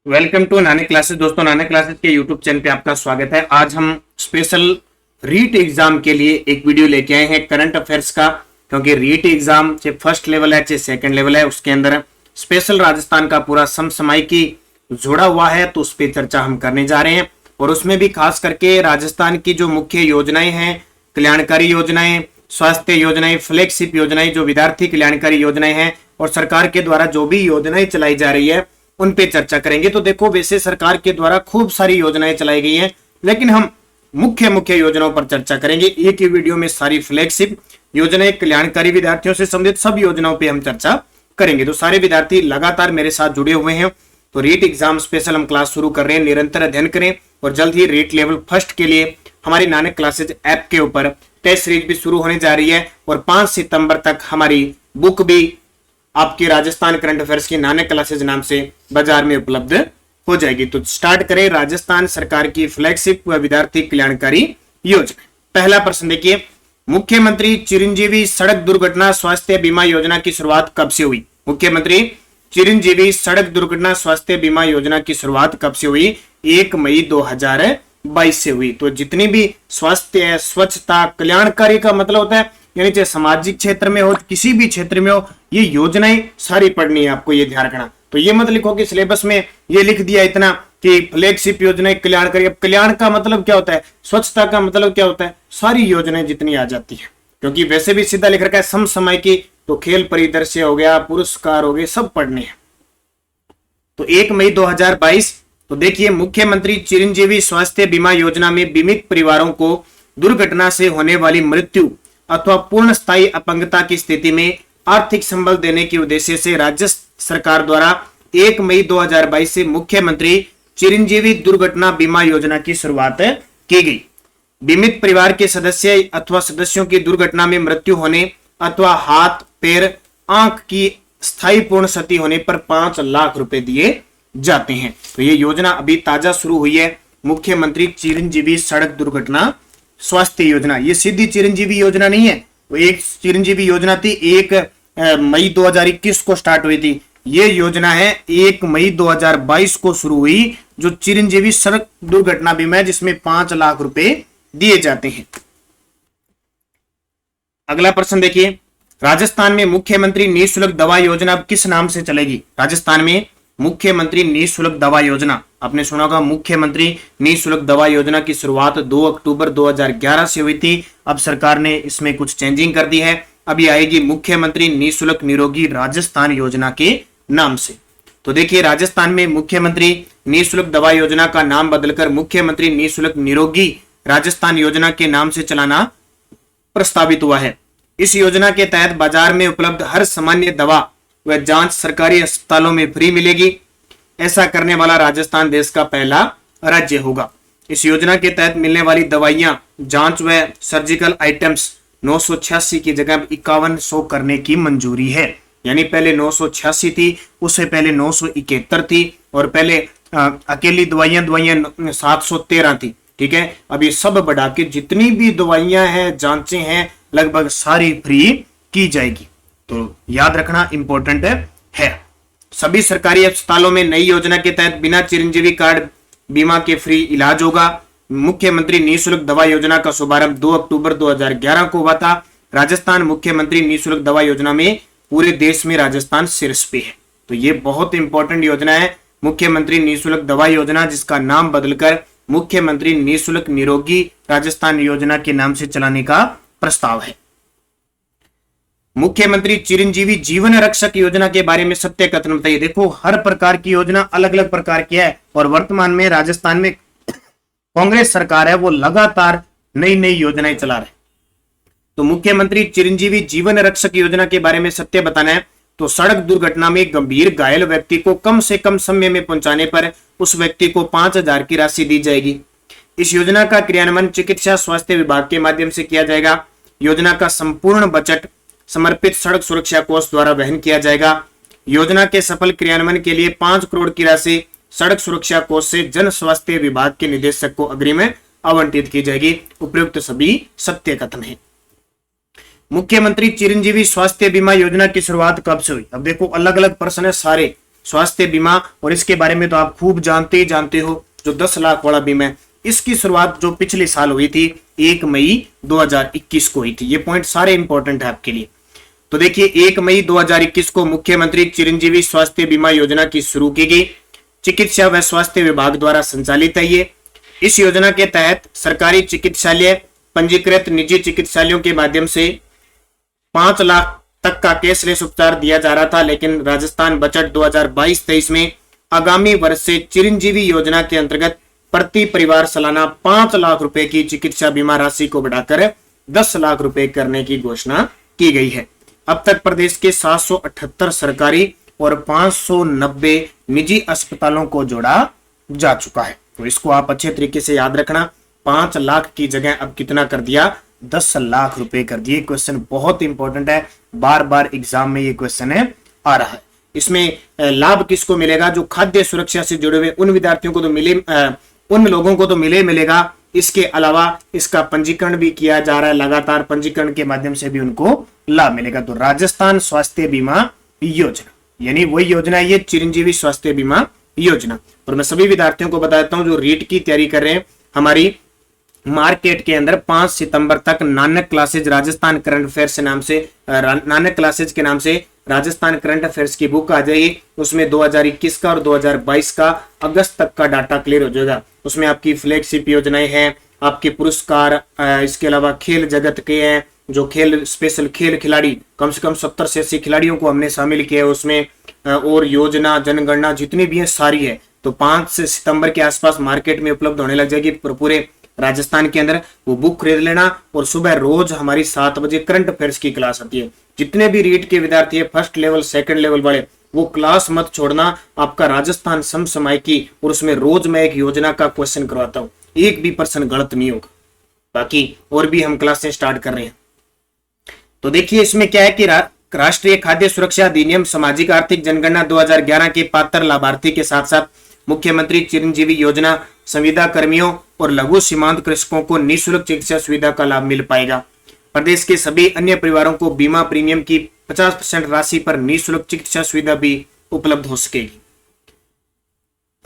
Welcome to नाने classes. दोस्तों, नाने क्लासेस के यूट्यूब चैनल पे आपका स्वागत है। आज हम स्पेशल रीट एग्जाम के लिए एक वीडियो लेके आए हैं करंट अफेयर्स का, क्योंकि रीट एग्जाम चाहे फर्स्ट लेवल है चाहे सेकंड लेवल है, उसके अंदर स्पेशल राजस्थान का पूरा समसामयिकी जुड़ा हुआ है, तो उस पर चर्चा हम करने जा रहे हैं। और उसमें भी खास करके राजस्थान की जो मुख्य योजनाएं हैं, कल्याणकारी योजनाएं, स्वास्थ्य योजनाएं, फ्लैगशिप योजनाएं, जो विद्यार्थी कल्याणकारी योजनाएं हैं और सरकार के द्वारा जो भी योजनाएं चलाई जा रही है उन पे चर्चा करेंगे। तो देखो, वैसे सरकार के द्वारा खूब सारी योजनाएं चलाई गई हैं, लेकिन हम मुख्य मुख्य योजनाओं पर चर्चा करेंगे। एक ही वीडियो में सारी फ्लैगशिप योजनाएं, कल्याणकारी विद्यार्थियों से संबंधित सब योजनाओं पे हम चर्चा करेंगे। तो सारे विद्यार्थी लगातार मेरे साथ जुड़े हुए हैं। तो रीट एग्जाम स्पेशल हम क्लास शुरू कर रहे हैं, निरंतर अध्ययन करें। और जल्द ही रीट लेवल फर्स्ट के लिए हमारी नानक क्लासेज ऐप के ऊपर टेस्ट सीरीज भी शुरू होने जा रही है, और 5 सितंबर तक हमारी बुक भी आपकी राजस्थान करंट अफेयर्स की नानक क्लासेज नाम से बाजार में उपलब्ध हो जाएगी। तो स्टार्ट करें राजस्थान सरकार की फ्लैगशिप व विद्यार्थी कल्याणकारी योजना। पहला प्रश्न देखिए, मुख्यमंत्री चिरंजीवी सड़क दुर्घटना स्वास्थ्य बीमा योजना की शुरुआत कब से हुई? मुख्यमंत्री चिरंजीवी सड़क दुर्घटना स्वास्थ्य बीमा योजना की शुरुआत कब से हुई? 1 मई 2022 से हुई। तो जितनी भी स्वास्थ्य, स्वच्छता, कल्याणकारी का मतलब होता है यानी चाहे सामाजिक क्षेत्र में हो, किसी भी क्षेत्र में हो, ये योजनाएं सारी पढ़नी है आपको, ये ध्यान रखना। तो ये मत लिखो कि सिलेबस में ये लिख दिया इतना कि फ्लैगशिप योजनाएं, कल्याणकारी। अब कल्याण का मतलब क्या होता है, स्वच्छता का मतलब क्या होता है, सारी योजनाएं जितनी आ जाती है, क्योंकि वैसे भी सीधा लिख रखा है समसामयिकी। तो खेल परिदृश्य हो गया, पुरस्कार हो गए, सब पढ़ने हैं। तो 1 मई 2022। तो देखिए, मुख्यमंत्री चिरंजीवी स्वास्थ्य बीमा योजना में बीमित परिवारों को दुर्घटना से होने वाली मृत्यु अथवा पूर्ण स्थायी अपंगता की स्थिति में आर्थिक संबल देने के उद्देश्य से राज्य सरकार द्वारा 1 मई 2022 से मुख्यमंत्री चिरंजीवी दुर्घटना बीमा योजना की शुरुआत की गई। बीमित परिवार के सदस्य अथवा सदस्यों की दुर्घटना में मृत्यु होने अथवा हाथ, पैर, आंख की स्थायी पूर्ण क्षति होने पर 5 लाख रुपए दिए जाते हैं। तो ये योजना अभी ताजा शुरू हुई है, मुख्यमंत्री चिरंजीवी सड़क दुर्घटना स्वास्थ्य योजना। ये सीधी चिरंजीवी योजना नहीं है, वो एक चिरंजीवी योजना थी, 1 मई 2021 को स्टार्ट हुई थी। ये योजना है 1 मई 2022 को शुरू हुई, जो चिरंजीवी सड़क दुर्घटना बीमा है, जिसमें 5 लाख रुपए दिए जाते हैं। अगला प्रश्न देखिए, राजस्थान में मुख्यमंत्री निःशुल्क दवा योजना अब किस नाम से चलेगी? राजस्थान में मुख्यमंत्री निःशुल्क दवा योजना, आपने सुना होगा, मुख्यमंत्री निःशुल्क दवा योजना की शुरुआत 2 अक्टूबर 2011 से हुई थी। अब सरकार ने इसमें कुछ चेंजिंग कर दी है, अभी आएगी मुख्यमंत्री निःशुल्क निरोगी राजस्थान योजना के नाम से। तो देखिए, राजस्थान में मुख्यमंत्री निःशुल्क दवा योजना का नाम बदलकर मुख्यमंत्री निःशुल्क निरोगी राजस्थान योजना के नाम से चलाना प्रस्तावित हुआ है। इस योजना के तहत बाजार में उपलब्ध हर सामान्य दवा वह जांच सरकारी अस्पतालों में फ्री मिलेगी। ऐसा करने वाला राजस्थान देश का पहला राज्य होगा। इस योजना के तहत मिलने वाली दवाइयां, जांच व सर्जिकल आइटम्स 986 की जगह 5100 करने की मंजूरी है। यानी पहले 986 थी, उससे पहले 971 थी, और पहले अकेली दवाइयां 713 थी। ठीक है, अब ये सब बढ़ा के जितनी भी दवाइयां हैं, जांचें हैं, लगभग सारी फ्री की जाएगी। तो याद रखना इंपॉर्टेंट है। सभी सरकारी अस्पतालों में नई योजना के तहत बिना चिरंजीवी कार्ड बीमा के फ्री इलाज होगा। मुख्यमंत्री निःशुल्क दवा योजना का शुभारंभ 2 अक्टूबर 2011 को हुआ था। राजस्थान मुख्यमंत्री निःशुल्क दवा योजना में पूरे देश में राजस्थान शीर्ष पे है। तो ये बहुत इंपॉर्टेंट योजना है, मुख्यमंत्री निःशुल्क दवा योजना, जिसका नाम बदलकर मुख्यमंत्री निःशुल्क निरोगी राजस्थान योजना के नाम से चलाने का प्रस्ताव है। मुख्यमंत्री चिरंजीवी जीवन रक्षक योजना के बारे में सत्य कथन बताइए। देखो, हर प्रकार की योजना अलग अलग प्रकार की है, और वर्तमान में राजस्थान में कांग्रेस सरकार है, वो लगातार नई नई योजनाएं चला रहे। तो मुख्यमंत्री चिरंजीवी जीवन रक्षक योजना के बारे में सत्य बताना है। तो सड़क दुर्घटना में गंभीर घायल व्यक्ति को कम से कम समय में पहुंचाने पर उस व्यक्ति को 5000 की राशि दी जाएगी। इस योजना का क्रियान्वयन चिकित्सा स्वास्थ्य विभाग के माध्यम से किया जाएगा। योजना का संपूर्ण बजट समर्पित सड़क सुरक्षा कोष द्वारा वहन किया जाएगा। योजना के सफल क्रियान्वयन के लिए 5 करोड़ की राशि सड़क सुरक्षा कोष से जन स्वास्थ्य विभाग के निदेशक को अग्रिम में आवंटित की जाएगी। उपयुक्त सभी सत्य कथन है। मुख्यमंत्री चिरंजीवी स्वास्थ्य बीमा योजना की शुरुआत कब से हुई? अब देखो, अलग अलग प्रश्न है सारे, स्वास्थ्य बीमा, और इसके बारे में तो आप खूब जानते ही जानते हो, जो 10 लाख वाला बीमा है, इसकी शुरुआत जो पिछले साल हुई थी 1 मई 2021 को हुई थी। ये पॉइंट सारे इंपॉर्टेंट है आपके लिए। तो देखिए 1 मई 2021 को मुख्यमंत्री चिरंजीवी स्वास्थ्य बीमा योजना की शुरू की गई। चिकित्सा व स्वास्थ्य विभाग द्वारा संचालित है ये। इस योजना के तहत सरकारी चिकित्सालय, पंजीकृत निजी चिकित्सालयों के माध्यम से 5 लाख तक का कैशलेस उपचार दिया जा रहा था, लेकिन राजस्थान बजट 2022-23 में आगामी वर्ष से चिरंजीवी योजना के अंतर्गत प्रति परिवार सालाना 5 लाख रुपए की चिकित्सा बीमा राशि को बढ़ाकर 10 लाख रुपए करने की घोषणा की गई है। अब तक प्रदेश के 778 सरकारी और 590 निजी अस्पतालों को जोड़ा जा चुका है। तो इसको आप अच्छे तरीके से याद रखना। 5 लाख की जगह अब कितना कर दिया, 10 लाख रुपए कर दिए। क्वेश्चन बहुत इंपॉर्टेंट है, बार बार एग्जाम में ये क्वेश्चन है आ रहा है। इसमें लाभ किसको मिलेगा, जो खाद्य सुरक्षा से जुड़े हुए उन विद्यार्थियों को तो मिले, उन लोगों को तो मिलेगा। इसके अलावा इसका पंजीकरण भी किया जा रहा है, लगातार पंजीकरण के माध्यम से भी उनको लाभ मिलेगा। तो राजस्थान स्वास्थ्य बीमा योजना, यानी वही योजना है ये चिरंजीवी स्वास्थ्य बीमा योजना। और मैं सभी विद्यार्थियों को बता देता हूं जो रीट की तैयारी कर रहे हैं, हमारी मार्केट के अंदर 5 सितंबर तक Nanak classes Rajasthan current affairs नाम से, नानक क्लासेज के नाम से राजस्थान करंट अफेयर्स की बुक आ जाएगी। उसमें 2021 का और 2022 का अगस्त तक का डाटा क्लियर हो जाएगा। उसमें आपकी फ्लैगशिप योजनाएं हैं, आपके पुरस्कार, इसके अलावा खेल जगत के हैं, जो खेल स्पेशल खेल खिलाड़ी, कम से कम 70 से 80 खिलाड़ियों को हमने शामिल किया है उसमें, और योजना जनगणना जितनी भी है सारी है। तो 5 सितंबर के आसपास मार्केट में उपलब्ध होने लग जाएगी पूरे राजस्थान के अंदर। वो बुक खरीद लेना, और सुबह रोज हमारी 7 बजे करंट अफेयर्स की क्लास आती है। जितने भी रीट के विद्यार्थी है, फर्स्ट लेवल सेकंड लेवल वाले, वो क्लास मत छोड़ना। आपका राजस्थान समसामयिकी, और उसमें रोज मैं एक योजना का क्वेश्चन करवाता हूँ, एक भी पर्सन गलत नहीं होगा। बाकी और भी हम क्लासें स्टार्ट कर रहे हैं। तो देखिए इसमें क्या है कि राष्ट्रीय खाद्य सुरक्षा अधिनियम सामाजिक आर्थिक जनगणना 2011 के पात्र लाभार्थी के साथ साथ मुख्यमंत्री चिरंजीवी योजना संविदा कर्मियों और लघु सीमांत कृषकों को निःशुल्क चिकित्सा सुविधा का लाभ मिल पाएगा। प्रदेश के सभी अन्य परिवारों को बीमा प्रीमियम की 50% राशि पर निःशुल्क चिकित्सा सुविधा भी उपलब्ध हो सकेगी।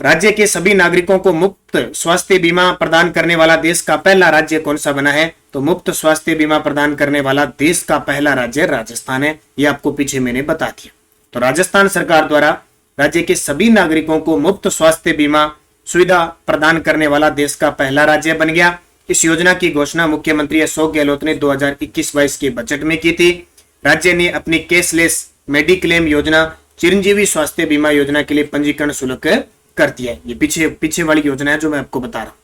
राज्य के सभी नागरिकों को मुफ्त स्वास्थ्य बीमा प्रदान करने वाला देश का पहला राज्य कौन सा बना है, तो मुफ्त स्वास्थ्य बीमा प्रदान करने वाला देश का पहला राज्य राजस्थान है। ये आपको पीछे मैंने बता दिया। तो राजस्थान सरकार द्वारा राज्य के सभी नागरिकों को मुफ्त स्वास्थ्य बीमा सुविधा प्रदान करने वाला देश का पहला राज्य बन गया। इस योजना की घोषणा मुख्यमंत्री अशोक गहलोत ने 2021-22 के बजट में की थी। राज्य ने अपनी कैशलेस मेडिक्लेम योजना चिरंजीवी स्वास्थ्य बीमा योजना के लिए पंजीकरण शुल्क कर दिया है। ये पीछे वाली योजना है जो मैं आपको बता रहा हूं।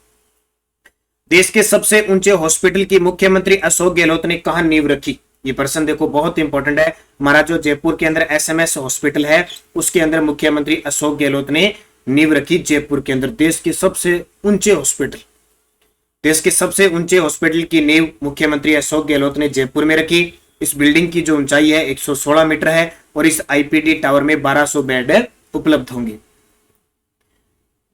देश के सबसे ऊंचे हॉस्पिटल की मुख्यमंत्री अशोक गहलोत ने कहां नींव रखी, ये प्रश्न देखो बहुत इंपॉर्टेंट है। हमारा जो जयपुर के अंदर एसएमएस हॉस्पिटल है, उसके अंदर मुख्यमंत्री अशोक गहलोत ने नींव रखी। जयपुर के अंदर देश के सबसे ऊंचे हॉस्पिटल की नींव मुख्यमंत्री अशोक गहलोत ने जयपुर में रखी। इस बिल्डिंग की जो ऊंचाई है 116 मीटर है, और इस आईपीडी टावर में 1200 बेड उपलब्ध होंगे।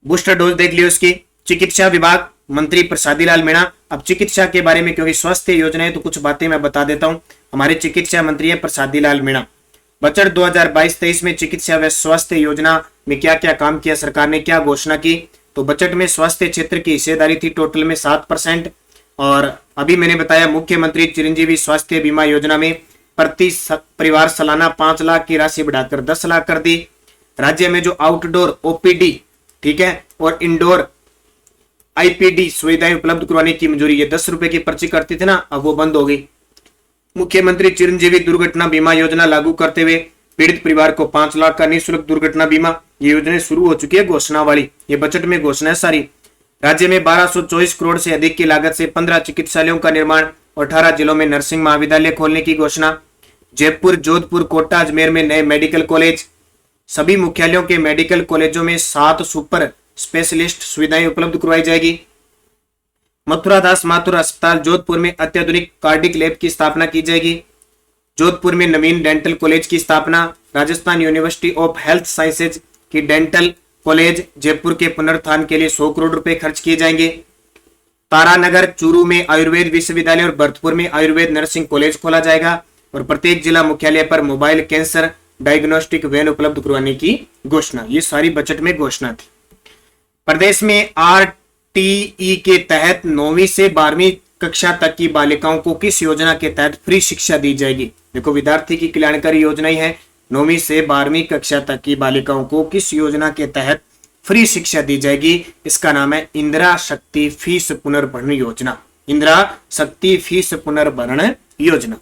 बूस्टर डोज देख लियो इसकी। चिकित्सा विभाग मंत्री प्रसादी लाल मीणा। अब चिकित्सा के बारे में, क्योंकि स्वास्थ्य योजना है तो कुछ बातें मैं बता देता हूं। हमारे चिकित्सा मंत्री है प्रसादी लाल मीणा। बजट 2022-23 में चिकित्सा व स्वास्थ्य योजना में क्या क्या काम किया, सरकार ने क्या घोषणा की, तो बजट में स्वास्थ्य क्षेत्र की हिस्सेदारी थी टोटल में 7%। और अभी मैंने बताया मुख्यमंत्री चिरंजीवी स्वास्थ्य बीमा योजना में प्रति परिवार सालाना 5 लाख की राशि बढ़ाकर 10 लाख कर दी। राज्य में जो आउटडोर ओपीडी, ठीक है, और इंडोर आईपीडी सुविधाएं उपलब्ध करवाने की मंजूरी, ये 10 रुपए की पर्ची करती थी ना, अब वो बंद हो गई। मुख्यमंत्री चिरंजीवी दुर्घटना बीमा योजना लागू करते हुए पीड़ित परिवार को 5 लाख का निःशुल्क दुर्घटना बीमा, ये योजना शुरू हो चुकी है घोषणा वाली, ये बजट में घोषणा है सारी। राज्य में 1224 करोड़ से अधिक की लागत से 15 चिकित्सालयों का निर्माण और 18 जिलों में नर्सिंग महाविद्यालय खोलने की घोषणा। जयपुर, जोधपुर, कोटा, अजमेर में नए मेडिकल कॉलेज। सभी मुख्यालयों के मेडिकल कॉलेजों में 7 सुपर स्पेशलिस्ट सुविधाएं उपलब्ध करवाई जाएगी। मथुरा दास माथुर अस्पताल जोधपुर में अत्याधुनिक कार्डिक लैब की स्थापना की जाएगी। जोधपुर में नवीन डेंटल कॉलेज की स्थापना। Rajasthan university of health sciences की डेंटल कॉलेज जयपुर के पुनरुत्थान के लिए 100 करोड़ रुपए खर्च किए जाएंगे। तारानगर, चूरू में आयुर्वेद विश्वविद्यालय और भरतपुर में आयुर्वेद नर्सिंग कॉलेज खोला जाएगा। और प्रत्येक जिला मुख्यालय पर मोबाइल कैंसर डायग्नोस्टिक वैन उपलब्ध करवाने की घोषणा। ये सारी बजट में घोषणा थी। प्रदेश में आरटीई के तहत 9वीं से 12वीं कक्षा तक की बालिकाओं को किस योजना के तहत फ्री शिक्षा दी जाएगी? देखो, विद्यार्थी की कल्याणकारी योजना ही है। 9वीं से 12वीं कक्षा तक की बालिकाओं को किस योजना के तहत फ्री शिक्षा दी जाएगी? इसका नाम है इंदिरा शक्ति फीस पुनर्भरण योजना। इंदिरा शक्ति फीस पुनर्भरण योजना।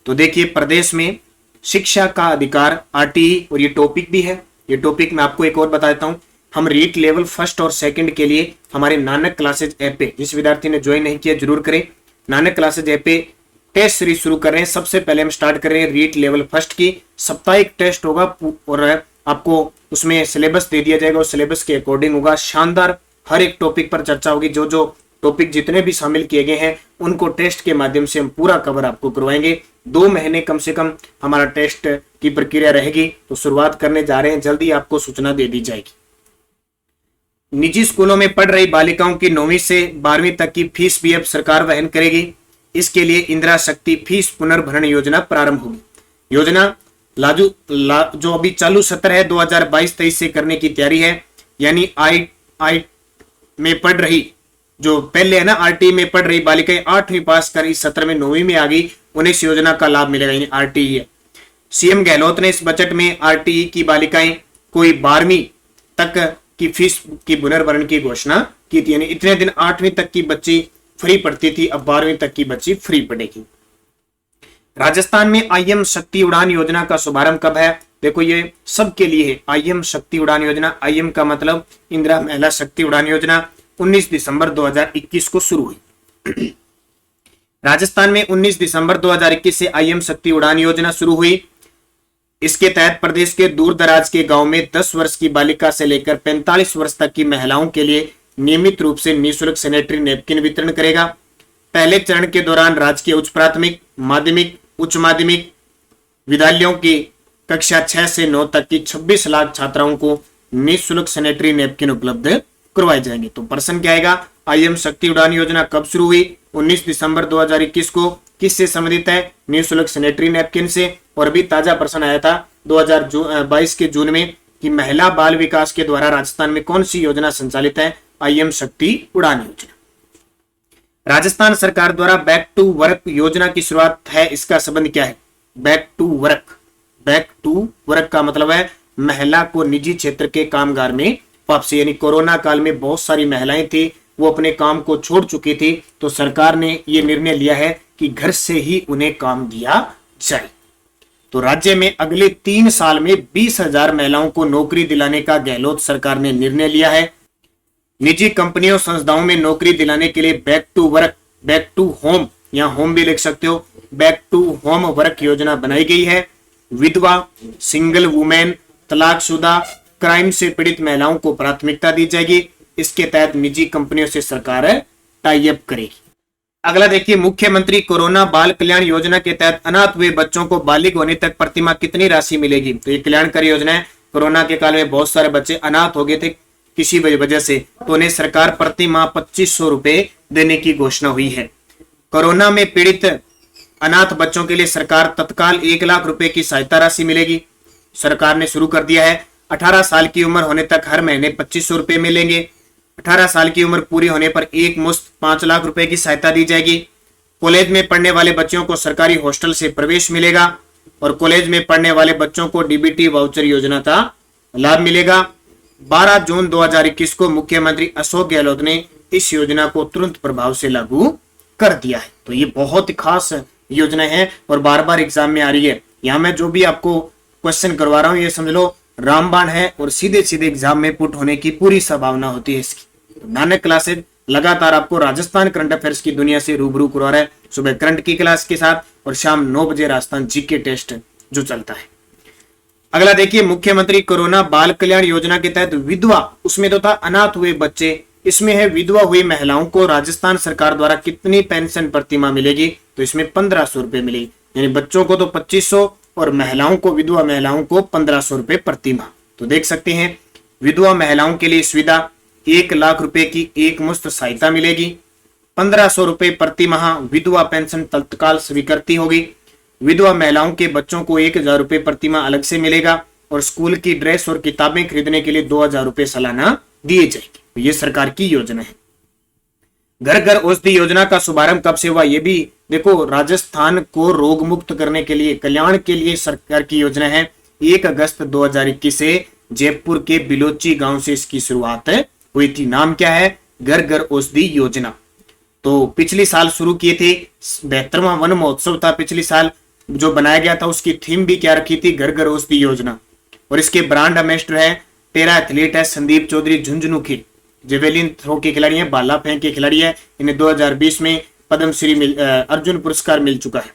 तो देखिए, प्रदेश में शिक्षा का अधिकार आरटीई, और ये टॉपिक भी है। ये टॉपिक मैं आपको एक और बता देता हूं। हम रीट लेवल फर्स्ट और सेकंड के लिए हमारे नानक क्लासेज ऐप पे, जिस विद्यार्थी ने ज्वाइन नहीं किया जरूर करें, नानक क्लासेज ऐप पे टेस्ट सीरीज शुरू कर रहे हैं। सबसे पहले हम स्टार्ट कर रहे हैं रीट लेवल फर्स्ट की। साप्ताहिक टेस्ट होगा और आपको उसमें सिलेबस दे दिया जाएगा और सिलेबस के अकॉर्डिंग होगा। शानदार हर एक टॉपिक पर चर्चा होगी। जो जो टॉपिक जितने भी शामिल किए गए हैं उनको टेस्ट के माध्यम से हम पूरा कवर आपको करवाएंगे। 2 महीने कम से कम हमारा टेस्ट की प्रक्रिया रहेगी। तो शुरुआत करने जा रहे हैं, जल्दी आपको सूचना दे दी जाएगी। निजी स्कूलों में पढ़ रही बालिकाओं की 9वीं से 12वीं तक की फीस भी अब सरकार वहन करेगी। इसके लिए इंदिरा शक्ति फीस पुनर्भरण योजना प्रारंभ होगी। योजना जो अभी चालू सत्र है 2022-23 से करने की तैयारी है। यानी आई में पढ़ रही, जो पहले है ना आरटी में पढ़ रही बालिकाएं 8वीं पास कर इस सत्र में 9वीं में आ गई, उन्हें इस योजना का लाभ मिलेगा। यानी आरटीई है। सीएम गहलोत ने इस बजट में आरटीई की बालिकाएं कोई 12वीं तक की फीस की पुनर्भरण की घोषणा की थी। यानी इतने दिन 8वीं तक की बच्ची फ्री पढ़ती थी, अब 12वीं तक की बच्ची फ्री पढ़ेगी। राजस्थान में आईएम शक्ति उड़ान योजना का शुभारंभ कब है? देखो, ये सबके लिए है। आईएम शक्ति उड़ान योजना, आईएम का मतलब इंदिरा महिला शक्ति उड़ान योजना 19 दिसंबर 2021 को शुरू हुई। राजस्थान में 19 दिसंबर 2021 से आईएम शक्ति उड़ान योजना शुरू हुई। इसके तहत प्रदेश के दूर दराज के गांव में 10 वर्ष की बालिका से लेकर 45 वर्ष तक की महिलाओं के लिए नियमित रूप से निःशुल्क सैनिटरी नैपकिन वितरण करेगा। पहले चरण के दौरान राजकीय उच्च प्राथमिक, माध्यमिक, उच्च माध्यमिक विद्यालयों की कक्षा 6 से 9 तक की 26 लाख छात्राओं को निःशुल्क सैनिटरी नैपकिन उपलब्ध करवाए जाएंगे। तो प्रश्न क्या आएगा? आईएम शक्ति उड़ान योजना कब शुरू हुई? 19 दिसंबर 2021 को। किससे संबंधित है? निःशुल्क सैनिटरी नैपकिन से। और अभी ताजा प्रश्न आया था 2022 के जून में कि महिला बाल विकास के द्वारा राजस्थान में कौन सी योजना संचालित है? आईएम शक्ति उड़ान योजना। राजस्थान सरकार द्वारा बैक टू वर्क योजना की शुरुआत है। इसका संबंध क्या है? Back to work. Back to work का मतलब है महिला को निजी क्षेत्र के कामगार में वापसी। यानी कोरोना काल में बहुत सारी महिलाएं थी, वो अपने काम को छोड़ चुकी थी, तो सरकार ने ये निर्णय लिया है कि घर से ही उन्हें काम दिया जाए। तो राज्य में अगले 3 साल में 20,000 महिलाओं को नौकरी दिलाने का गहलोत सरकार ने निर्णय लिया है। निजी कंपनियों संस्थाओं में नौकरी दिलाने के लिए back to work, back to home या होम भी लिख सकते हो, बैक टू होम वर्क योजना बनाई गई है। विधवा, सिंगल वुमेन, तलाकशुदा, क्राइम से पीड़ित महिलाओं को प्राथमिकता दी जाएगी। इसके तहत निजी कंपनियों से सरकार टाई अप करेगी। अगला देखिए, मुख्यमंत्री कोरोना बाल कल्याण योजना के तहत अनाथ हुए बच्चों को बालिग होने तक प्रतिमाह कितनी राशि मिलेगी? तो ये कल्याणकारी योजना है। कोरोना के काल में बहुत सारे बच्चे अनाथ हो गए थे किसी वजह से, तो उन्हें सरकार प्रति माह 2500 रुपए देने की घोषणा हुई है। कोरोना में पीड़ित अनाथ बच्चों के लिए सरकार तत्काल 1 लाख रुपए की सहायता राशि मिलेगी। सरकार ने शुरू कर दिया है। 18 साल की उम्र होने तक हर महीने 2500 रुपए मिलेंगे। 18 साल की उम्र पूरी होने पर एक मुश्त 5 लाख रुपए की सहायता दी जाएगी। कॉलेज में पढ़ने वाले बच्चों को सरकारी हॉस्टल से प्रवेश मिलेगा और कॉलेज में पढ़ने वाले बच्चों को डीबीटी वाउचर योजना का लाभ मिलेगा। 12 जून 2021 को मुख्यमंत्री अशोक गहलोत ने इस योजना को तुरंत प्रभाव से लागू कर दिया है। तो ये बहुत ही खास योजना है और बार बार एग्जाम में आ रही है। यहाँ मैं जो भी आपको क्वेश्चन करवा रहा हूँ ये समझ लो रामबाण है और सीधे सीधे एग्जाम में पुट होने की पूरी संभावना होती है इसकी। तो नानक क्लासेज लगातार आपको राजस्थान करंट अफेयर्स की दुनिया से रूबरू करवा रहा है। सुबह करंट की क्लास के साथ और शाम 9 बजे राजस्थान जीके टेस्ट जो चलता है। अगला देखिए, मुख्यमंत्री कोरोना बाल कल्याण योजना के तहत विधवा, उसमें तो था अनाथ हुए बच्चे, इसमें है विधवा हुई महिलाओं को राजस्थान सरकार द्वारा कितनी पेंशन प्रतिमाह मिलेगी? तो इसमें 1500 रुपए मिलेगी। यानी बच्चों को तो 2500 और महिलाओं को, विधवा महिलाओं को 1500 रुपए प्रतिमाह। तो देख सकते हैं विधवा महिलाओं के लिए सुविधा 1 लाख रुपए की एक मुश्त सहायता मिलेगी। 1500 रुपए प्रति माह विधवा पेंशन तत्काल स्वीकृति होगी। विधवा महिलाओं के बच्चों को 1,000 रुपए प्रतिमाह अलग से मिलेगा और स्कूल की ड्रेस और किताबें खरीदने के लिए 2,000 रुपए सालाना दिए जाएंगे। तो ये सरकार की योजना है। घर घर औषधि योजना का शुभारंभ कब से हुआ, ये भी देखो, राजस्थान को रोग मुक्त करने के लिए, कल्याण के लिए सरकार की योजना है। 1 अगस्त 2021 से जयपुर के बिलोची गांव से इसकी शुरुआत हुई थी। नाम क्या है, घर घर औषधि योजना। तो पिछली साल शुरू किए थे, 72वां वन महोत्सव था पिछली साल जो बनाया गया था, उसकी थीम भी क्या रखी थी, घर घर औषधि योजना। और इसके ब्रांड एम्बेसडर है, पैरा एथलीट है संदीप चौधरी, झुंझुनू की जेवेलिन थ्रो के खिलाड़ी है, भाला फेंक के खिलाड़ी है। इन्हें 2020 में पद्मश्री अर्जुन पुरस्कार मिल चुका है।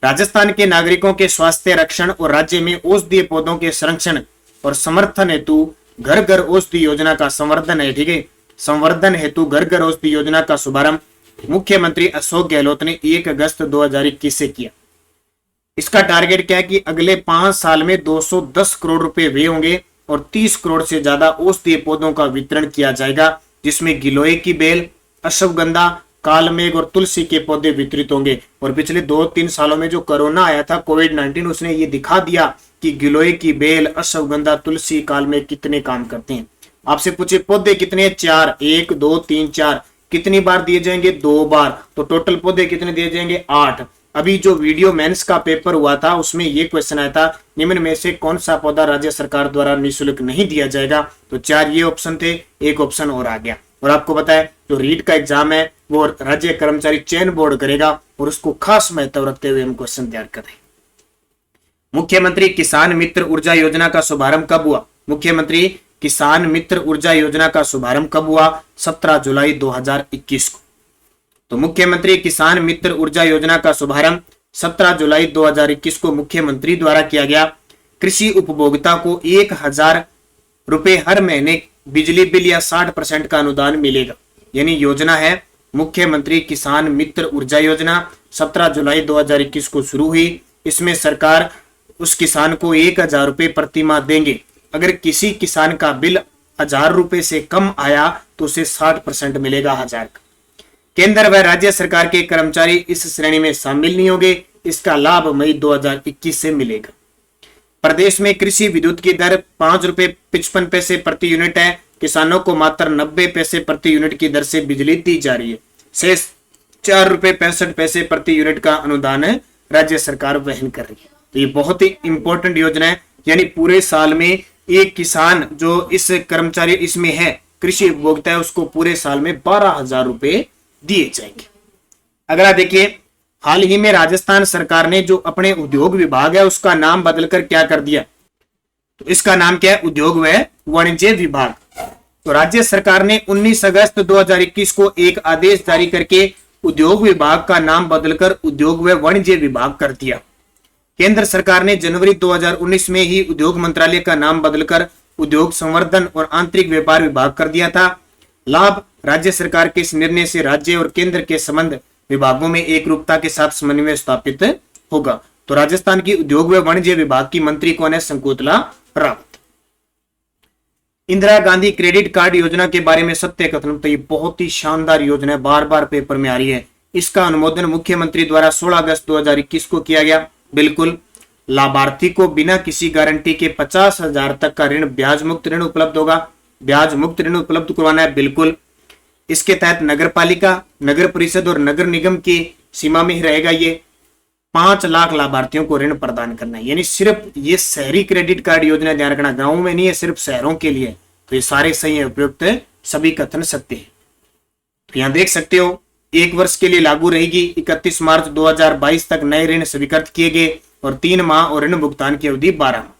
राजस्थान के नागरिकों के स्वास्थ्य रक्षण और राज्य में औषधीय पौधों के संरक्षण और समर्थन हेतु घर घर औषधि योजना का संवर्धन है, ठीक है, संवर्धन हेतु घर घर औषधि योजना का शुभारंभ मुख्यमंत्री अशोक गहलोत ने 1 अगस्त 2021 से किया। इसका टारगेट क्या है कि अगले 5 साल में 210 करोड़ रुपए व्यय होंगे और 30 करोड़ से ज्यादा औषधीय पौधों का वितरण किया जाएगा, जिसमें गिलोय की बेल, अश्वगंधा, कालमेघ और तुलसी के पौधे वितरित होंगे। और पिछले 2-3 सालों में जो कोरोना आया था, कोविड-19, उसने ये दिखा दिया कि गिलोय की बेल, अश्वगंधा, तुलसी, कालमेघ कितने काम करते हैं। आपसे पूछे पौधे कितने, 4, 1, 2, 3, 4। कितनी बार दिए जाएंगे, 2 बार। तो टोटल पौधे कितने दिए जाएंगे, 8। अभी जो वीडियो मेंस का पेपर हुआ था उसमें ये क्वेश्चन आया था, निम्न में से कौन सा पौधा राज्य सरकार द्वारा निःशुल्क नहीं दिया जाएगा। तो 4 ये ऑप्शन थे, एक ऑप्शन और आ गया। और आपको पता है जो रीट का एग्जाम है वो राज्य कर्मचारी चयन बोर्ड करेगा और उसको खास महत्व रखते हुए हम क्वेश्चन तैयार करें। मुख्यमंत्री किसान मित्र ऊर्जा योजना का शुभारंभ कब हुआ, मुख्यमंत्री किसान मित्र ऊर्जा योजना का शुभारंभ कब हुआ, 17 जुलाई 2021 को। तो मुख्यमंत्री किसान मित्र ऊर्जा योजना का शुभारंभ 17 जुलाई 2021 को मुख्यमंत्री द्वारा किया गया। कृषि उपभोक्ता को 1,000 रुपए हर महीने बिजली बिल या 60% का अनुदान मिलेगा। यानी योजना है मुख्यमंत्री किसान मित्र ऊर्जा योजना, 17 जुलाई 2021 को शुरू हुई। इसमें सरकार उस किसान को 1,000 रुपए प्रति माह देंगे। अगर किसी किसान का बिल 1,000 रुपए से कम आया तो उसे 60% मिलेगा 1,000 का। केंद्र व राज्य सरकार के कर्मचारी इस श्रेणी में शामिल नहीं होंगे। इसका लाभ मई 2021 से मिलेगा। प्रदेश में कृषि विद्युत की दर 5 रुपए 55 पैसे प्रति यूनिट है। किसानों को मात्र 90 पैसे प्रति यूनिट की दर से बिजली दी जा रही है। शेष 4 रुपए 65 पैसे प्रति यूनिट का अनुदान राज्य सरकार वहन कर रही है। तो ये बहुत ही इंपॉर्टेंट योजना है। यानी पूरे साल में एक किसान जो इस कर्मचारी इसमें है, कृषि उपभोक्ता है, उसको पूरे साल में 12,000 रुपए दिए जाएंगे। अगला देखिए, हाल ही में राजस्थान सरकार ने जो अपने उद्योग विभाग है उसका नाम बदलकर क्या कर दिया, तो इसका नाम क्या है, उद्योग व वाणिज्य विभाग। तो राज्य सरकार ने 19 अगस्त 2021 को एक आदेश जारी करके उद्योग विभाग का नाम बदलकर उद्योग व वाणिज्य विभाग कर दिया। केंद्र सरकार ने जनवरी 2019 में ही उद्योग मंत्रालय का नाम बदलकर उद्योग संवर्धन और आंतरिक व्यापार विभाग कर दिया था। लाभ, राज्य सरकार के इस निर्णय से राज्य और केंद्र के संबंध विभागों में एक रूपता के साथ समन्वय स्थापित होगा। तो राजस्थान की उद्योग व वाणिज्य विभाग की मंत्री कौन है, शंकुतला रावत। इंदिरा गांधी क्रेडिट कार्ड योजना के बारे में सत्य कथन, तो ये बहुत ही शानदार योजना है, बार बार पेपर में आ रही है। इसका अनुमोदन मुख्यमंत्री द्वारा 16 अगस्त 2021 को किया गया। बिल्कुल, लाभार्थी को बिना किसी गारंटी के 50,000 तक का ऋण, ब्याज मुक्त ऋण उपलब्ध होगा। ब्याज मुक्त ऋण उपलब्ध करवाना है, बिल्कुल। इसके तहत नगर पालिका, नगर परिषद और नगर निगम की सीमा में ही रहेगा। ये 5 लाख लाभार्थियों को ऋण प्रदान करना है। यानी सिर्फ ये शहरी क्रेडिट कार्ड योजना, ध्यान रखना, गांवों में नहीं है, सिर्फ शहरों के लिए। तो ये सारे सही है, उपयुक्त सभी कथन सत्य है। तो यहां देख सकते हो 1 वर्ष के लिए लागू रहेगी। 31 मार्च 2022 तक नए ऋण स्वीकृत किए गए और 3 माह और ऋण भुगतान की अवधि 12 माह।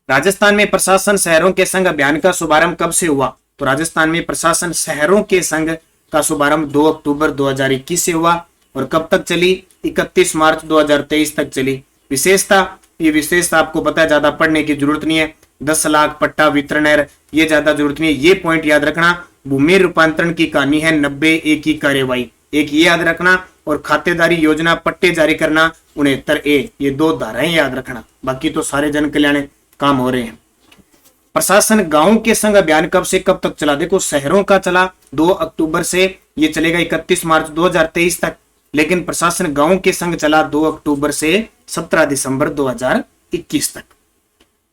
राजस्थान में प्रशासन शहरों के संघ अभियान का शुभारंभ कब से हुआ, तो राजस्थान में प्रशासन शहरों के संघ का शुभारंभ 2 अक्टूबर 2021 से हुआ और कब तक चली, 31 मार्च 2023 तक चली। ये विशेषता आपको पता है, ज्यादा पढ़ने की जरूरत नहीं है। 10 लाख पट्टा वितरण है, ये ज्यादा जरूरत नहीं है। ये पॉइंट याद रखना, भूमि रूपांतरण की कहानी है 90A की कार्यवाही, एक ये याद रखना। और खातेदारी योजना पट्टे जारी करना 69A, ये 2 धाराएं याद रखना। बाकी तो सारे जन कल्याण काम हो रहे हैं। प्रशासन गांव के संघ अभियान कब से कब तक चला, देखो शहरों का चला 2 अक्टूबर से, ये चलेगा 31 मार्च 2023 तक। लेकिन प्रशासन गांव के संग चला 2 अक्टूबर से 17 दिसंबर 2021 तक।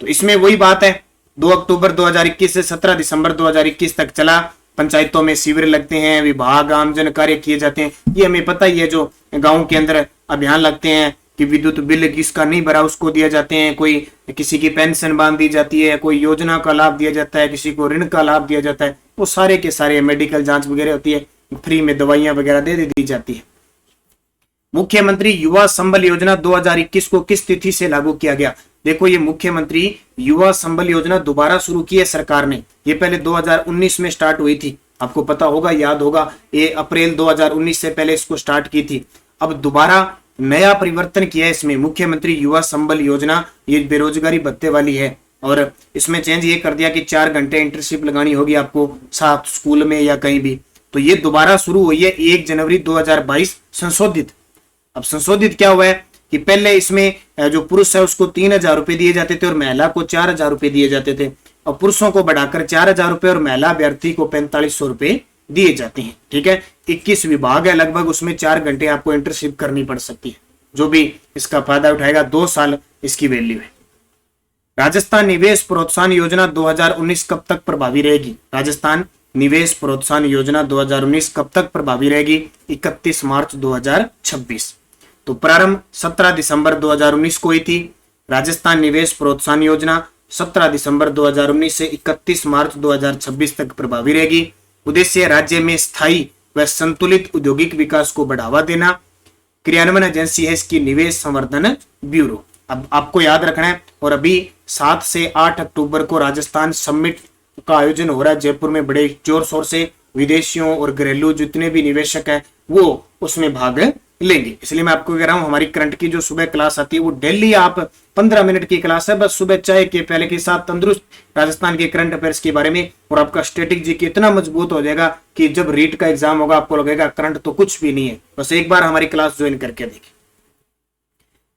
तो इसमें वही बात है, 2 अक्टूबर 2021 से 17 दिसंबर 2021 तक चला। पंचायतों में शिविर लगते हैं, विभाग आमजन कार्य किए जाते हैं, ये हमें पता ही है। जो गांव के अंदर अभियान लगते हैं कि विद्युत बिल किसका नहीं भरा उसको दिए जाते हैं, कोई किसी की पेंशन बांध दी जाती है, कोई योजना का लाभ दिया जाता है, किसी को ऋण का लाभ दिया जाता है, वो सारे के सारे मेडिकल जांच वगैरह होती है, फ्री में दवाइयां वगैरह दे दी जाती है। मुख्यमंत्री युवा संबल योजना 2021 को किस तिथि से लागू किया गया? देखो, ये मुख्यमंत्री युवा संबल योजना दोबारा शुरू की है सरकार ने। ये पहले 2019 में स्टार्ट हुई थी, आपको पता होगा, याद होगा, ये अप्रैल 2019 से पहले इसको स्टार्ट की थी। अब दोबारा नया परिवर्तन किया है इसमें। मुख्यमंत्री युवा संबल योजना ये बेरोजगारी भत्ते वाली है, और इसमें चेंज ये कर दिया कि 4 घंटे इंटर्नशिप लगानी होगी आपको, साथ स्कूल में या कहीं भी। तो ये दोबारा शुरू हुई है 1 जनवरी 2022 संशोधित। अब संशोधित क्या हुआ है कि पहले इसमें जो पुरुष है उसको 3,000 रुपए दिए जाते थे और महिला को 4,000 रुपए दिए जाते थे, और पुरुषों को बढ़ाकर 4,000 रुपए और महिला अभ्यर्थी को 4,500 रुपए दिए जाते हैं। ठीक है, 21 विभाग है लगभग, उसमें 4 घंटे आपको इंटर्नशिप करनी पड़ सकती है। जो भी इसका फायदा उठाएगा 2 साल इसकी वैल्यू है। राजस्थान निवेश प्रोत्साहन योजना 2019 कब तक प्रभावी रहेगी? राजस्थान निवेश प्रोत्साहन योजना 2019 कब तक प्रभावी रहेगी? 31 मार्च 2026। तो प्रारंभ 17 दिसंबर 2019 को हुई थी। राजस्थान निवेश प्रोत्साहन योजना 17 दिसंबर 2019 से 31 मार्च 2026 तक प्रभावी रहेगी। उद्देश्य राज्य में स्थायी व संतुलित औद्योगिक विकास को बढ़ावा देना। क्रियान्वयन एजेंसी है इसकी निवेश संवर्धन ब्यूरो। अब आपको याद रखना है, और अभी 7 से 8 अक्टूबर को राजस्थान समिट का आयोजन हो रहा है जयपुर में, बड़े जोर शोर से। विदेशियों और घरेलू जितने भी निवेशक है वो उसमें भाग लेंगे। इसलिए मैं आपको कह रहा हूं, हमारी करंट की जो सुबह क्लास आती है वो डेली आप 15 मिनट की क्लास है, बस सुबह चाय के प्याले के साथ तंदुरुस्त राजस्थान के करंट अफेयर्स के बारे में, और आपका स्टैटिक जीके इतना मजबूत हो जाएगा कि जब रीट का एग्जाम होगा आपको लगेगा करंट तो कुछ भी नहीं है। बस एक बार हमारी क्लास ज्वाइन करके देखिए।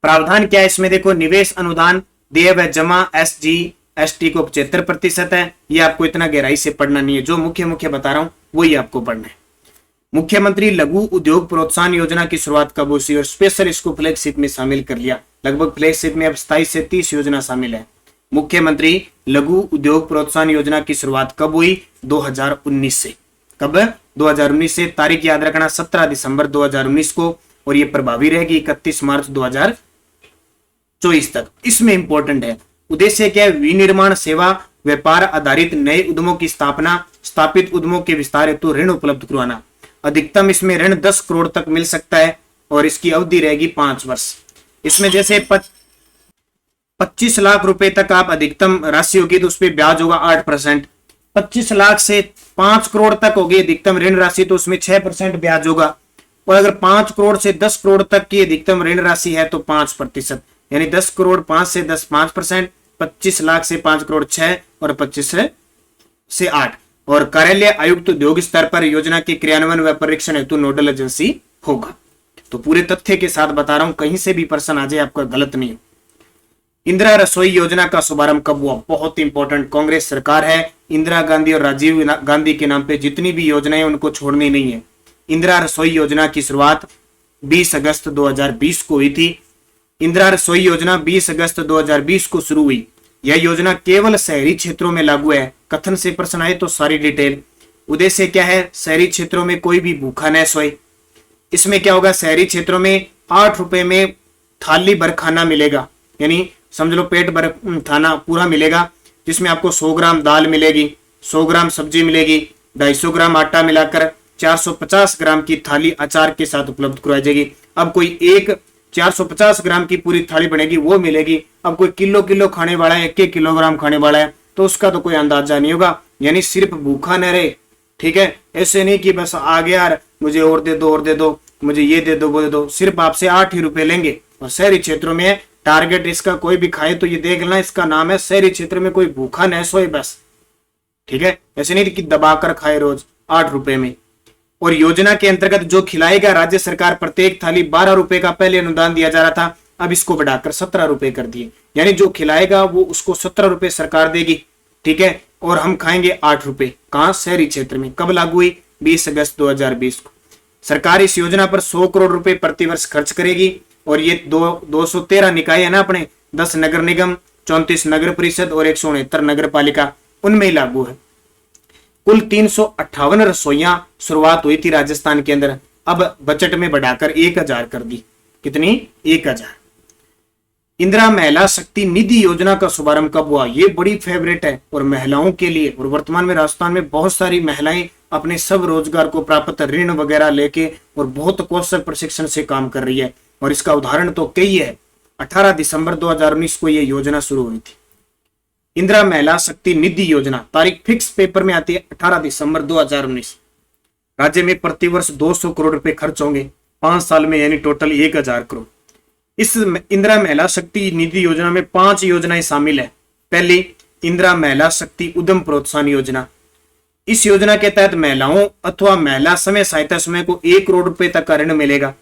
प्रावधान क्या है इसमें? देखो, निवेश अनुदान देय व जमा SGST को 75% है। ये आपको इतना गहराई से पढ़ना नहीं है, जो मुख्य बता रहा हूं वही आपको पढ़ना है। मुख्यमंत्री लघु उद्योग प्रोत्साहन योजना की शुरुआत कब हुई और स्पेशल इसको फ्लैगशिप में शामिल कर लिया? लगभग फ्लैगशिप में अब 27 से 30 योजना शामिल है। मुख्यमंत्री लघु उद्योग प्रोत्साहन योजना की शुरुआत कब हुई? 2019 से। कब? 2019 से। तारीख याद रखना 17 दिसंबर 2019 को, और ये प्रभावी रहेगी 31 मार्च 2024 तक। इसमें इंपॉर्टेंट है, उद्देश्य क्या है? विनिर्माण सेवा व्यापार आधारित नए उद्यमों की स्थापना, स्थापित उद्यमों के विस्तार हेतु ऋण उपलब्ध करवाना। अधिकतम इसमें ऋण 10 करोड़ तक मिल सकता है, और इसकी अवधि रहेगी 5 वर्ष। इसमें जैसे 25 लाख रुपए तक आप अधिकतम राशि होगी तो उस पर ब्याज होगा 8%। 25 लाख से 5 करोड़ तक होगी अधिकतम ऋण राशि तो उसमें 6% ब्याज होगा। और अगर 5 करोड़ से 10 करोड़ तक की अधिकतम ऋण राशि है तो 5%, यानी 10 करोड़ 5 से 10 5%, 25 लाख से 5 करोड़ 6, और 25 से 8। और कार्यालय आयुक्त उद्योग स्तर पर योजना के क्रियान्वयन व परीक्षण हेतु नोडल एजेंसी होगा। तो पूरे तथ्य के साथ बता रहा हूं, कहीं से भी प्रश्न आ जाए आपका गलत नहीं। इंदिरा रसोई योजना का शुभारंभ कब हुआ? बहुत इंपॉर्टेंट। कांग्रेस सरकार है, इंदिरा गांधी और राजीव गांधी के नाम पे जितनी भी योजनाएं उनको छोड़नी नहीं है। इंदिरा रसोई योजना की शुरुआत 20 अगस्त 2020 को हुई थी। इंदिरा रसोई योजना 20 अगस्त 2020 को शुरू हुई। यह योजना केवल शहरी क्षेत्रों में लागू है। कथन से प्रश्न आए तो सारी डिटेल। उद्देश्य क्या है? शहरी क्षेत्रों में कोई भी भूखा न सोए। इसमें क्या होगा? शहरी क्षेत्रों में 8 रुपए में थाली भर खाना मिलेगा, यानी समझ लो पेट भर खाना पूरा मिलेगा, जिसमें आपको 100 ग्राम दाल मिलेगी, 100 ग्राम सब्जी मिलेगी, 250 ग्राम आटा मिलाकर 450 ग्राम की थाली अचार के साथ उपलब्ध करवाई जाएगी। अब कोई एक 450 ग्राम की पूरी थाली बनेगी वो मिलेगी। अब कोई किलो खाने वाला है, 1 किलोग्राम खाने वाला है, तो उसका तो कोई अंदाजा नहीं होगा। यानी सिर्फ भूखा न रहे, ठीक है? ऐसे नहीं कि बस आ गया यार मुझे और दे दो, मुझे ये दे दो वो दे दो। सिर्फ आपसे 8 ही रुपए लेंगे। और शहरी क्षेत्रों में टारगेट इसका कोई भी खाए तो ये देख लेना, इसका नाम है शहरी क्षेत्र में कोई भूखा न सोए बस, ठीक है? ऐसे नहीं कि दबाकर खाए रोज 8 रुपए में। और योजना के अंतर्गत जो खिलाएगा राज्य सरकार प्रत्येक थाली 12 रुपए का पहले अनुदान दिया जा रहा था, अब इसको बढ़ाकर 17 रुपए कर दिए। यानी जो खिलाएगा वो उसको 17 रुपए सरकार देगी, ठीक है? और हम खाएंगे 8 रुपए। कहां? शहरी क्षेत्र में। कब लागू हुई? 20 अगस्त 2020 को। सरकार इस योजना पर 100 करोड़ रुपए प्रतिवर्ष खर्च करेगी और ये 213 निकाय है ना अपने, 10 नगर निगम, 34 नगर परिषद और 169 नगर पालिका, उनमें ही लागू है। कुल 358 रसोइयां शुरुआत हुई थी राजस्थान के अंदर, अब बजट में बढ़ाकर 1000 कर दी। कितनी? 1000। इंदिरा महिला शक्ति निधि योजना का शुभारंभ कब हुआ? ये बड़ी फेवरेट है और महिलाओं के लिए, और वर्तमान में राजस्थान में बहुत सारी महिलाएं अपने सब रोजगार को प्राप्त ऋण वगैरह लेके और बहुत कौशल प्रशिक्षण से काम कर रही है, और इसका उदाहरण तो कई है। 18 दिसंबर 2019 को यह योजना शुरू हुई थी। इंदिरा महिला शक्ति निधि योजना, तारीख फिक्स पेपर में आती है 18 दिसंबर 2019। राज्य में प्रतिवर्ष 200 करोड़ रुपए खर्च होंगे 5 साल में, यानी टोटल 1000 करोड़। इस इंदिरा महिला शक्ति निधि योजना में 5 योजनाएं शामिल है। पहली, इंदिरा महिला शक्ति उद्यम प्रोत्साहन योजना। इस योजना के तहत महिलाओं अथवा महिला समय सहायता समूह को 1 करोड़ रुपए तक का ऋण मिलेगा।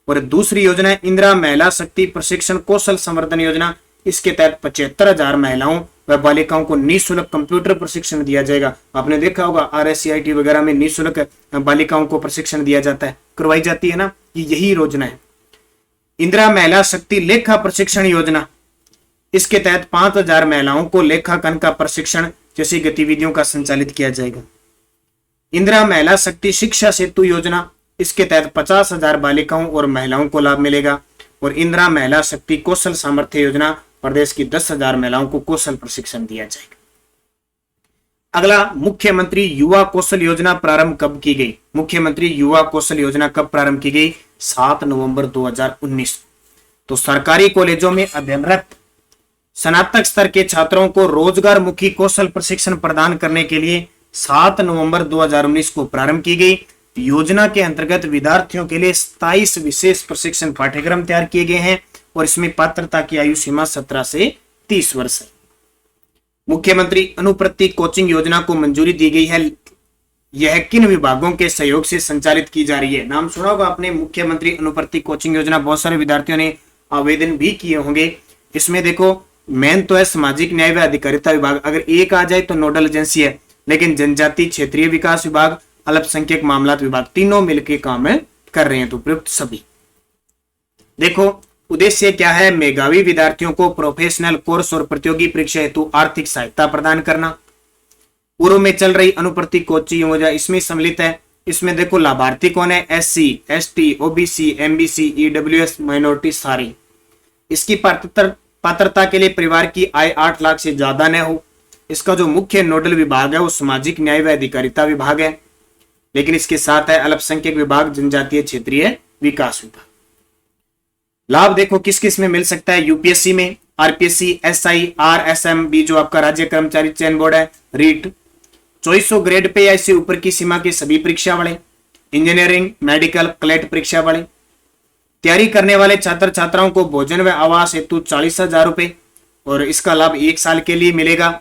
और दूसरी योजना है इंदिरा महिला शक्ति प्रशिक्षण कौशल संवर्धन योजना। इसके तहत 75,000 महिलाओं व बालिकाओं को निःशुल्क कंप्यूटर प्रशिक्षण दिया जाएगा। आपने देखा होगा RSCIT वगैरह में निःशुल्क बालिकाओं को प्रशिक्षण दिया जाता है, करवाई जाती है ना, यही योजना है। इंदिरा महिला शक्ति लेखा प्रशिक्षण योजना, इसके तहत 5,000 महिलाओं को लेखांकन का प्रशिक्षण जैसी गतिविधियों का संचालित किया जाएगा। इंदिरा महिला शक्ति शिक्षा सेतु योजना, इसके तहत 50,000 बालिकाओं और महिलाओं को लाभ मिलेगा। और इंदिरा महिला शक्ति कौशल सामर्थ्य योजना, प्रदेश की 10,000 महिलाओं को कौशल प्रशिक्षण दिया जाएगा। अगला, मुख्यमंत्री युवा कौशल योजना प्रारंभ कब की गई? मुख्यमंत्री युवा कौशल योजना कब प्रारंभ की गई? 7 नवंबर 2019। तो सरकारी कॉलेजों में अध्ययनरत स्नातक स्तर के छात्रों को रोजगार मुखी कौशल प्रशिक्षण प्रदान करने के लिए 7 नवंबर 2019 को प्रारंभ की गई। योजना के अंतर्गत विद्यार्थियों के लिए 27 विशेष प्रशिक्षण पाठ्यक्रम तैयार किए गए हैं और इसमें पात्रता की आयु सीमा 17 से 30 वर्ष है। मुख्यमंत्री अनुप्रति कोचिंग योजना को मंजूरी दी गई है। यह किन विभागों के सहयोग से संचालित की जा रही है? नाम सुना होगा आपने, मुख्यमंत्री अनुप्रति कोचिंग योजना। बहुत सारे विद्यार्थियों ने आवेदन भी किए होंगे। इसमें देखो, मेन तो है सामाजिक न्याय व अधिकारिता विभाग, अगर एक आ जाए तो नोडल एजेंसी है, लेकिन जनजाति क्षेत्रीय विकास विभाग, अल्पसंख्यक मामलात विभाग, तीनों मिलकर काम कर रहे हैं। तो प्रयुक्त सभी देखो, उद्देश्य क्या है? मेधावी विद्यार्थियों को प्रोफेशनल कोर्स और प्रतियोगी परीक्षा हेतु आर्थिक सहायता प्रदान करना। पूर्व में चल रही अनुप्रति कोचिंग योजना इसमें सम्मिलित है। इसमें देखो, लाभार्थी कौन है? SC, ST, OBC, MBC, EWS, minority सारी। इसकी पात्रता के लिए परिवार की आय 8 लाख से ज्यादा न हो। इसका जो मुख्य नोडल विभाग है वो सामाजिक न्याय व अधिकारिता विभाग है, लेकिन इसके साथ है अल्पसंख्यक विभाग, जनजातीय क्षेत्रीय विकास विभाग। लाभ देखो किस किस में मिल सकता है? UPSC में, RPSC, SI, RSM जो आपका राज्य कर्मचारी चयन बोर्ड है, रीट, 2400 ग्रेड पे या इससे ऊपर की सीमा के सभी परीक्षा वाले, इंजीनियरिंग, मेडिकल, क्लेट परीक्षा वाले। तैयारी करने वाले छात्र छात्राओं को भोजन व आवास हेतु 40,000 रुपए और इसका लाभ 1 साल के लिए मिलेगा।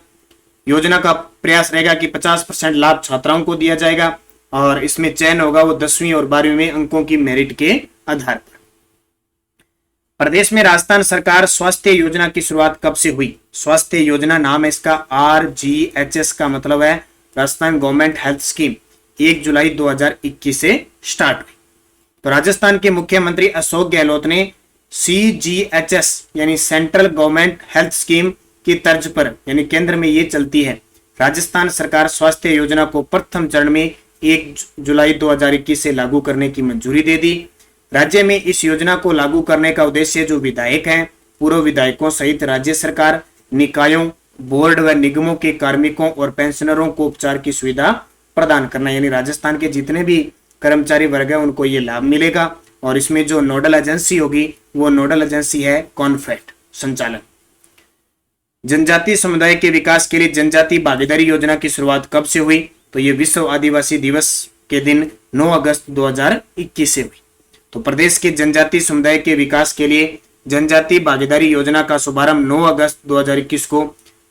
योजना का प्रयास रहेगा कि 50% लाभ छात्राओं को दिया जाएगा और इसमें चयन होगा वो 10वीं और 12वीं में अंकों की मेरिट के आधार पर। प्रदेश में राजस्थान सरकार स्वास्थ्य योजना की शुरुआत कब से हुई? स्वास्थ्य योजना नाम है इसका, RGHS का मतलब है राजस्थान गवर्नमेंट हेल्थ स्कीम। 1 जुलाई 2021 से स्टार्ट हुई। तो राजस्थान के मुख्यमंत्री अशोक गहलोत ने CGHS यानी सेंट्रल गवर्नमेंट हेल्थ स्कीम की तर्ज पर, यानी केंद्र में ये चलती है, राजस्थान सरकार स्वास्थ्य योजना को प्रथम चरण में 1 जुलाई 2021 से लागू करने की मंजूरी दे दी। राज्य में इस योजना को लागू करने का उद्देश्य जो विधायक हैं, पूर्व विधायकों सहित राज्य सरकार, निकायों, बोर्ड व निगमों के कार्मिकों और पेंशनरों को उपचार की सुविधा प्रदान करना, यानी राजस्थान के जितने भी कर्मचारी वर्ग है उनको ये लाभ मिलेगा। और इसमें जो नोडल एजेंसी होगी वो नोडल एजेंसी है कॉन्फेड संचालन। जनजातीय समुदाय के विकास के लिए जनजातीय भागीदारी योजना की शुरुआत कब से हुई? तो ये विश्व आदिवासी दिवस के दिन 9 अगस्त 2021 से हुई। तो प्रदेश के जनजातीय समुदाय के विकास के लिए जनजातीय भागीदारी योजना का शुभारंभ 9 अगस्त 2021 को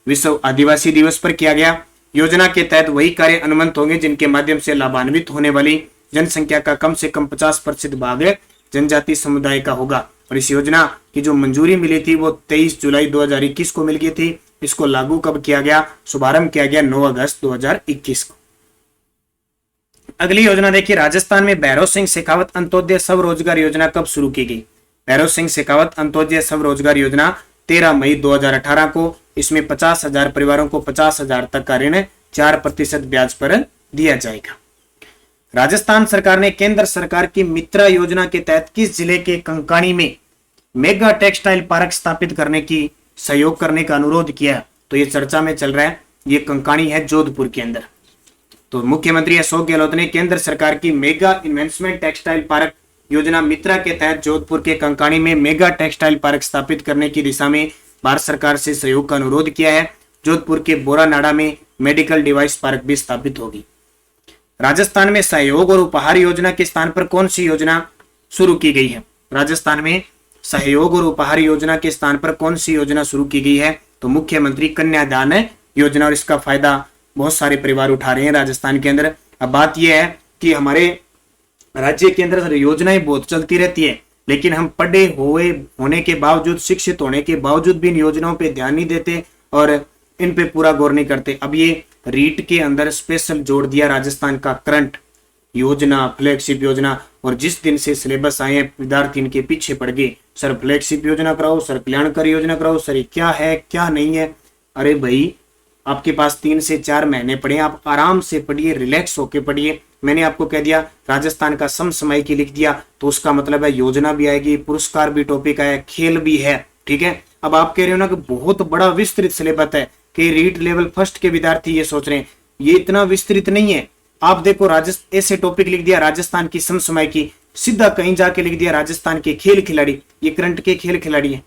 विश्व आदिवासी दिवस पर किया गया। योजना के तहत वही कार्य अनुमत होंगे जिनके माध्यम से लाभान्वित होने वाली जनसंख्या का कम से कम 50% भाग जनजातीय समुदाय का होगा। और इस योजना की जो मंजूरी मिली थी वो 23 जुलाई 2021 को मिल गई थी। इसको लागू कब किया गया? शुभारंभ किया गया 9 अगस्त 2021 को। अगली योजना देखिए, राजस्थान में भैरव सिंह शेखावत अंत्योदय स्वरोजगार योजना कब शुरू की गई? भैरव सिंह शेखावत अंत्योदय स्वरोजगार योजना 13 मई 2018 को। इसमें 50,000 परिवारों को 50,000 तक का ऋण 4% ब्याज पर दिया जाएगा। राजस्थान सरकार ने केंद्र सरकार की मित्रा योजना के तहत किस जिले के कंकाणी में मेगा टेक्सटाइल पार्क स्थापित करने की सहयोग करने का अनुरोध किया? तो ये चर्चा में चल रहा है, ये कंकाणी है जोधपुर के अंदर। तो मुख्यमंत्री अशोक गहलोत ने केंद्र सरकार की मेगा इन्वेस्टमेंट टेक्सटाइल पार्क योजना मित्रा के तहत जोधपुर के कंकाणी में मेगा टेक्सटाइल पार्क स्थापित करने की दिशा में भारत सरकार से सहयोग का अनुरोध किया है। जोधपुर के बोरानाडा में मेडिकल डिवाइस पार्क भी स्थापित होगी। राजस्थान में सहयोग और उपहार योजना के स्थान पर कौन सी योजना शुरू की गई है? राजस्थान में सहयोग और उपहार योजना के स्थान पर कौन सी योजना शुरू की गई है? तो मुख्यमंत्री कन्यादान योजना, और इसका फायदा बहुत सारे परिवार उठा रहे हैं राजस्थान के अंदर। अब बात यह है कि हमारे राज्य के अंदर योजनाएं बहुत चलती रहती है, लेकिन हम पढ़े हुए होने के बावजूद, शिक्षित होने के बावजूद भी इन योजनाओं पे ध्यान नहीं देते और इन पे पूरा गौर नहीं करते। अब ये रीट के अंदर स्पेशल जोड़ दिया राजस्थान का करंट योजना, फ्लैगशिप योजना, और जिस दिन से सिलेबस आए विद्यार्थी इनके पीछे पड़ गए, सर फ्लैगशिप योजना कराओ, सर कल्याणकारी योजना कराओ, सर ये क्या है क्या नहीं है। अरे भाई, आपके पास 3 से 4 महीने पड़े, आप आराम से पढ़िए, रिलैक्स होके पढ़िए। मैंने आपको कह दिया राजस्थान का समसामयिकी लिख दिया, तो उसका मतलब है योजना भी आएगी, पुरस्कार भी टॉपिक आया, खेल भी है, ठीक है। अब आप कह रहे हो ना कि बहुत बड़ा विस्तृत सिलेबस है, कि रीट लेवल फर्स्ट के विद्यार्थी ये सोच रहे हैं, ये इतना विस्तृत नहीं है। आप देखो, राजस्थान ऐसे टॉपिक लिख दिया राजस्थान की समसामयिकी, सीधा कहीं जाके लिख दिया राजस्थान के खेल खिलाड़ी, ये करंट के खेल खिलाड़ी है।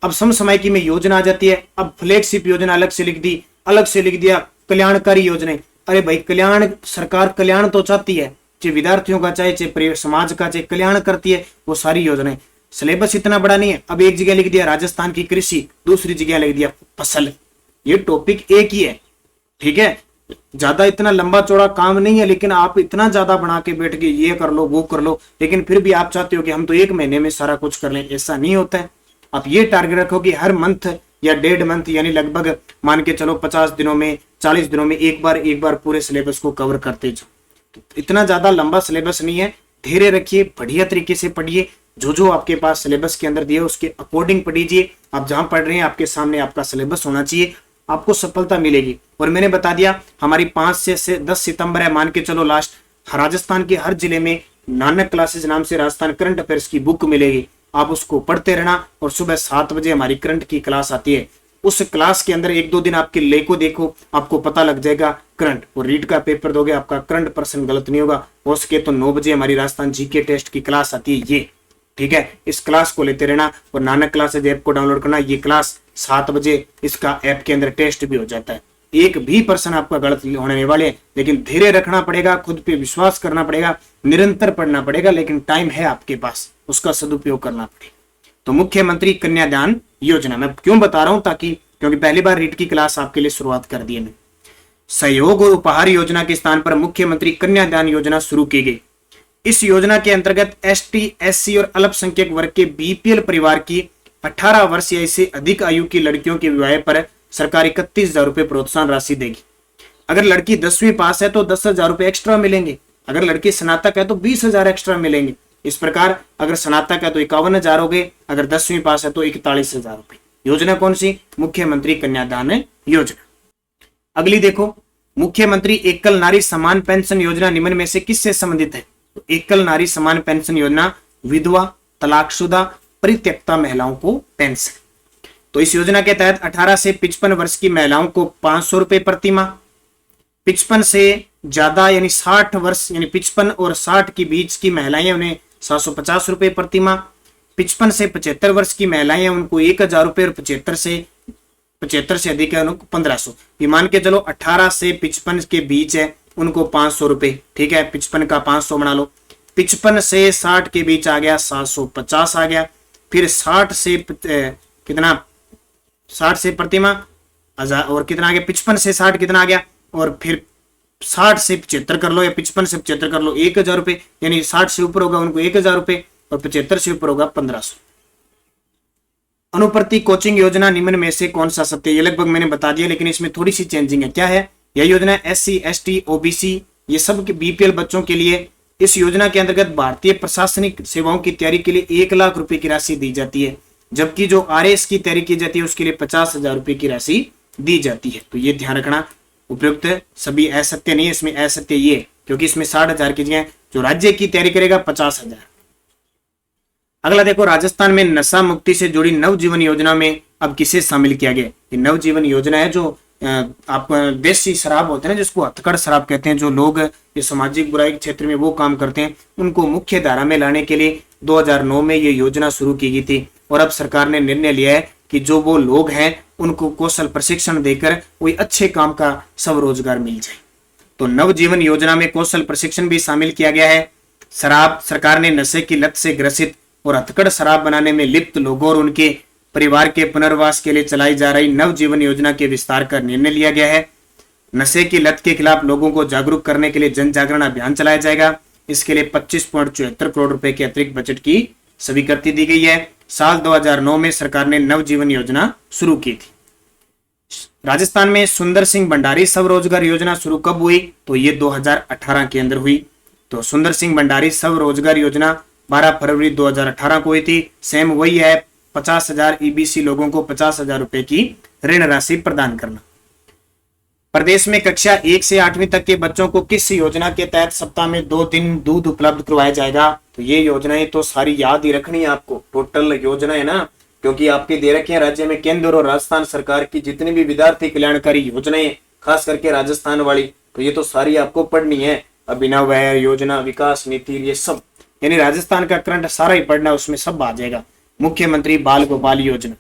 अब समसामयिकी में योजना आ जाती है, अब फ्लैगशिप योजना अलग से लिख दी, अलग से लिख दिया कल्याणकारी योजना। अरे भाई, कल्याण, सरकार कल्याण तो चाहती है, चाहे विद्यार्थियों का चाहे समाज का, चाहे कल्याण करती है वो सारी योजनाएं। सिलेबस इतना बड़ा नहीं है। अब एक जगह लिख दिया राजस्थान की कृषि, दूसरी जगह लिख दिया फसल, ये टॉपिक एक ही है, ठीक है। ज्यादा इतना लंबा चौड़ा काम नहीं है, लेकिन आप इतना ज्यादा बना के बैठ गए, ये कर लो वो कर लो, लेकिन फिर भी आप चाहते हो कि हम तो 1 महीने में सारा कुछ कर लें। ऐसा नहीं होता है। आप ये टारगेट रखो कि हर मंथ या 1.5 मंथ, यानी लगभग मान के चलो 50 दिनों में, 40 दिनों में एक बार पूरे सिलेबस को कवर करते जाओ। तो इतना ज्यादा लंबा सिलेबस नहीं है, धैर्य रखिए, बढ़िया तरीके से पढ़िए, जो आपके पास सिलेबस के अंदर दिए उसके अकॉर्डिंग पढ़िए। आप जहां पढ़ रहे हैं आपके सामने आपका सिलेबस होना चाहिए, आपको सफलता मिलेगी। और मैंने बता दिया हमारी 5 से 10 सितंबर है, मान के चलो लास्ट, राजस्थान के हर जिले में नानक क्लासेस नाम से राजस्थान करंट अफेयर्स की बुक मिलेगी, आप उसको पढ़ते रहना। और सुबह 7 बजे हमारी करंट की क्लास आती है, उस क्लास के अंदर 1-2 दिन आपके ले को देखो, आपको पता लग जाएगा करंट। और रीड का पेपर दोगे, आपका करंट पर्सन गलत नहीं होगा। हो सके तो 9 बजे हमारी राजस्थान जीके टेस्ट की क्लास आती है, ये ठीक है। इस क्लास को लेते रहना और नानक क्लासेज ऐप को डाउनलोड करना। ये क्लास 7 बजे इसका ऐप के अंदर टेस्ट भी हो जाता है। एक भी पर्सन आपका गलत होने वाले, लेकिन धैर्य रखना पड़ेगा, खुद पे विश्वास करना पड़ेगा, निरंतर पढ़ना पड़ेगा, लेकिन टाइम है आपके पास, उसका सदुपयोग करना पड़ेगा। तो मुख्यमंत्री कन्यादान योजना मैं क्यों बता रहा हूं, ताकि क्योंकि पहली बार रीट की क्लास आपके लिए शुरुआत कर दी है। सहयोग और उपहार योजना के स्थान पर मुख्यमंत्री कन्यादान योजना शुरू की गई। इस योजना के अंतर्गत ST, SC और अल्पसंख्यक वर्ग के BPL परिवार की 18 वर्ष या इससे अधिक आयु की लड़कियों के विवाह पर सरकार 31,000 रुपए प्रोत्साहन राशि देगी। अगर लड़की 10वीं पास है तो 10,000 रुपए एक्स्ट्रा मिलेंगे, अगर लड़की स्नातक है तो 20,000 एक्स्ट्रा मिलेंगे। इस प्रकार अगर स्नातक है तो 51,000 हो गए, अगर 10वीं पास है तो 41,000 रुपए। योजना कौन सी? मुख्यमंत्री कन्यादान योजना। अगली देखो, मुख्यमंत्री एकल नारी समान पेंशन योजना निम्न में से किससे संबंधित है? तो एकल नारी समान पेंशन योजना विधवा, तलाकशुदा, परित्यक्ता महिलाओं को पेंशन। तो इस योजना के तहत 18 से 55 वर्ष की महिलाओं को 500 रुपए प्रति माह, 55 से ज्यादा यानी 60 वर्ष यानी 55 और 60 के बीच की महिलाएं उन्हें 750 रुपए प्रति माह, 55 से 75 वर्ष की महिलाएं उनको 1,000 रुपए और 75 से अधिक है उनको 1,500। ये मान के चलो 18 से 55 के बीच है उनको 500 रुपए, ठीक है। 55 का 500 बना लो, 55 से 60 के बीच आ गया 750 आ गया, फिर 60 से कितना, 60 से प्रति माह 1,000 और कितना आ गया, 55 से 60 कितना आ गया, और फिर 60 से 75 कर लो या 55 से 75 कर लो 1,000 रुपए, यानी 60 से ऊपर होगा उनको 1,000 रुपए और 75 से ऊपर होगा 1,500। अनुप्रति कोचिंग योजना निम्न में से कौन सा सत्य? ये लगभग मैंने बता दिया, लेकिन इसमें थोड़ी सी चेंजिंग है। क्या है यह योजना? SC, ST, OBC ये सब के बीपीएल बच्चों के लिए इस योजना के अंतर्गत भारतीय प्रशासनिक सेवाओं की तैयारी के लिए 1 लाख रुपए की राशि दी जाती है, जबकि जो आरएएस की तैयारी की जाती है उसके लिए 50,000 रुपए की राशि दी जाती है। तो ये ध्यान रखना। उपयुक्त सभी असत्य नहीं है, इसमें असत्य ये, क्योंकि इसमें 60,000 की जगह जो राज्य की तैयारी करेगा 50,000। अगला देखो, राजस्थान में नशा मुक्ति से जुड़ी नवजीवन योजना में अब किसे शामिल किया गया? ये नवजीवन योजना है जो आपको देसी शराब होते हैं ना, जिसको हथकड़ शराब कहते हैं, जो लोग ये सामाजिक बुराई के क्षेत्र में वो काम करते हैं, उनको मुख्य धारा में लाने के लिए 2009 में ये योजना शुरू की गई थी। और अब सरकार ने निर्णय लिया है कि जो वो लोग हैं उनको कौशल प्रशिक्षण देकर कोई अच्छे काम का स्वरोजगार मिल जाए। तो नवजीवन योजना में कौशल प्रशिक्षण भी शामिल किया गया है। शराब सरकार ने नशे की लत से ग्रसित और हथकड़ शराब बनाने में लिप्त लोगों और उनके परिवार के पुनर्वास के लिए चलाई जा रही नवजीवन योजना के विस्तार का निर्णय लिया गया है। नशे की लत के खिलाफ लोगों को जागरूक करने के लिए जन जागरण अभियान चलाया जाएगा। इसके लिए 25.74 करोड़ रुपए के अतिरिक्त बजट की स्वीकृति दी गई है। साल 2009 में सरकार ने नवजीवन योजना शुरू की थी। राजस्थान में सुंदर सिंह भंडारी स्वरोजगार योजना शुरू कब हुई? तो ये 2018 के अंदर हुई। तो सुंदर सिंह भंडारी स्वरोजगार योजना 12 फरवरी 2018 को हुई थी। सेम वही है, 50,000 ईबीसी लोगों को 50,000 रुपए की ऋण राशि प्रदान करना। प्रदेश में कक्षा 1 से 8वीं तक के बच्चों को किस योजना के तहत सप्ताह में 2 दिन दूध उपलब्ध करवाया जाएगा? तो ये योजनाएं तो सारी याद ही रखनी है आपको, टोटल योजना है ना, क्योंकि आपके दे रखे हैं राज्य में केंद्र और राजस्थान सरकार की जितनी भी विद्यार्थी कल्याणकारी योजनाएं, खास करके राजस्थान वाली, तो ये तो सारी आपको पढ़नी है। अभिनव व्यय योजना, विकास नीति, ये सब, यानी राजस्थान का करंट सारा ही पढ़ना, उसमें सब आ जाएगा। मुख्यमंत्री बाल गोपाल योजना,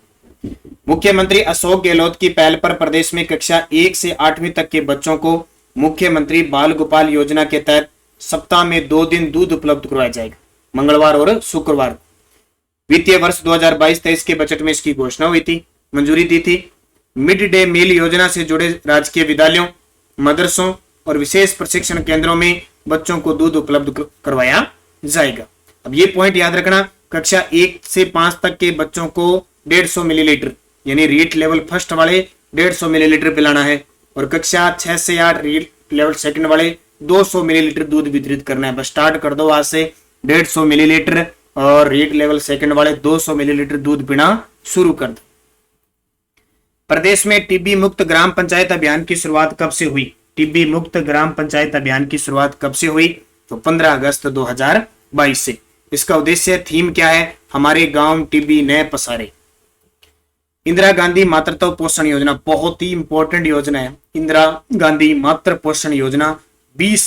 मुख्यमंत्री अशोक गहलोत की पहल पर प्रदेश में कक्षा 1 से 8वीं तक के बच्चों को मुख्यमंत्री बाल गोपाल योजना के तहत सप्ताह में 2 दिन दूध उपलब्ध करवाया जाएगा, मंगलवार और शुक्रवार। वित्तीय वर्ष 2022-23 के बजट में इसकी घोषणा हुई थी, मंजूरी दी थी। मिड डे मील योजना से जुड़े राजकीय विद्यालयों, मदरसों और विशेष प्रशिक्षण केंद्रों में बच्चों को दूध उपलब्ध करवाया जाएगा। अब ये पॉइंट याद रखना, कक्षा 1 से 5 तक के बच्चों को 150 मिलीलीटर, यानी रीट लेवल फर्स्ट वाले 150 मिलीलीटर पिलाना है, और कक्षा 6 से 8 रीट लेवल सेकंड वाले 200 मिलीलीटर दूध वितरित करना है। बस स्टार्ट कर दो आज से, 150 मिलीलीटर, और रीट लेवल सेकंड वाले 200 मिलीलीटर दूध पीना शुरू कर दो। प्रदेश में टीबी मुक्त ग्राम पंचायत अभियान की शुरुआत कब से हुई? टीबी मुक्त ग्राम पंचायत अभियान की शुरुआत कब से हुई? तो 15 अगस्त 2022 से। इसका उद्देश्य, थीम क्या है? हमारे गांव टीबी न पसारे। इंदिरा गांधी मातृत्व पोषण योजना बहुत ही इंपॉर्टेंट योजना है। इंदिरा गांधी मातृ पोषण योजना 20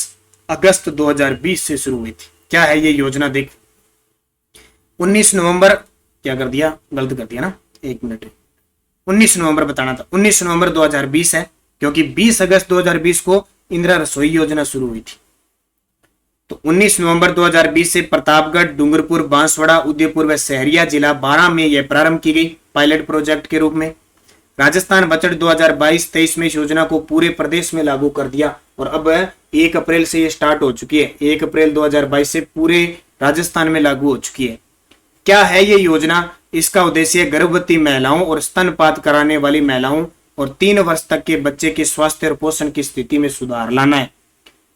अगस्त 2020 से शुरू हुई थी। क्या है ये योजना? देख, 19 नवंबर, क्या कर दिया, गलत कर दिया ना, 1 मिनट, 19 नवंबर बताना था, 19 नवंबर 2020 है, क्योंकि 20 अगस्त 2020 को इंदिरा रसोई योजना शुरू हुई थी। तो 19 नवंबर 2020 से प्रतापगढ़, डूंगरपुर, बांसवाड़ा, उदयपुर व सहरिया जिला 12 में यह प्रारंभ की गई पायलट प्रोजेक्ट के रूप में। राजस्थान बजट 2022-23 में इस योजना को पूरे प्रदेश में लागू कर दिया, और अब 1 अप्रैल से ये स्टार्ट हो चुकी है। 1 अप्रैल 2022 से पूरे राजस्थान में लागू हो चुकी है। क्या है ये योजना? इसका उद्देश्य गर्भवती महिलाओं और स्तनपान कराने वाली महिलाओं और 3 वर्ष तक के बच्चे के स्वास्थ्य और पोषण की स्थिति में सुधार लाना है।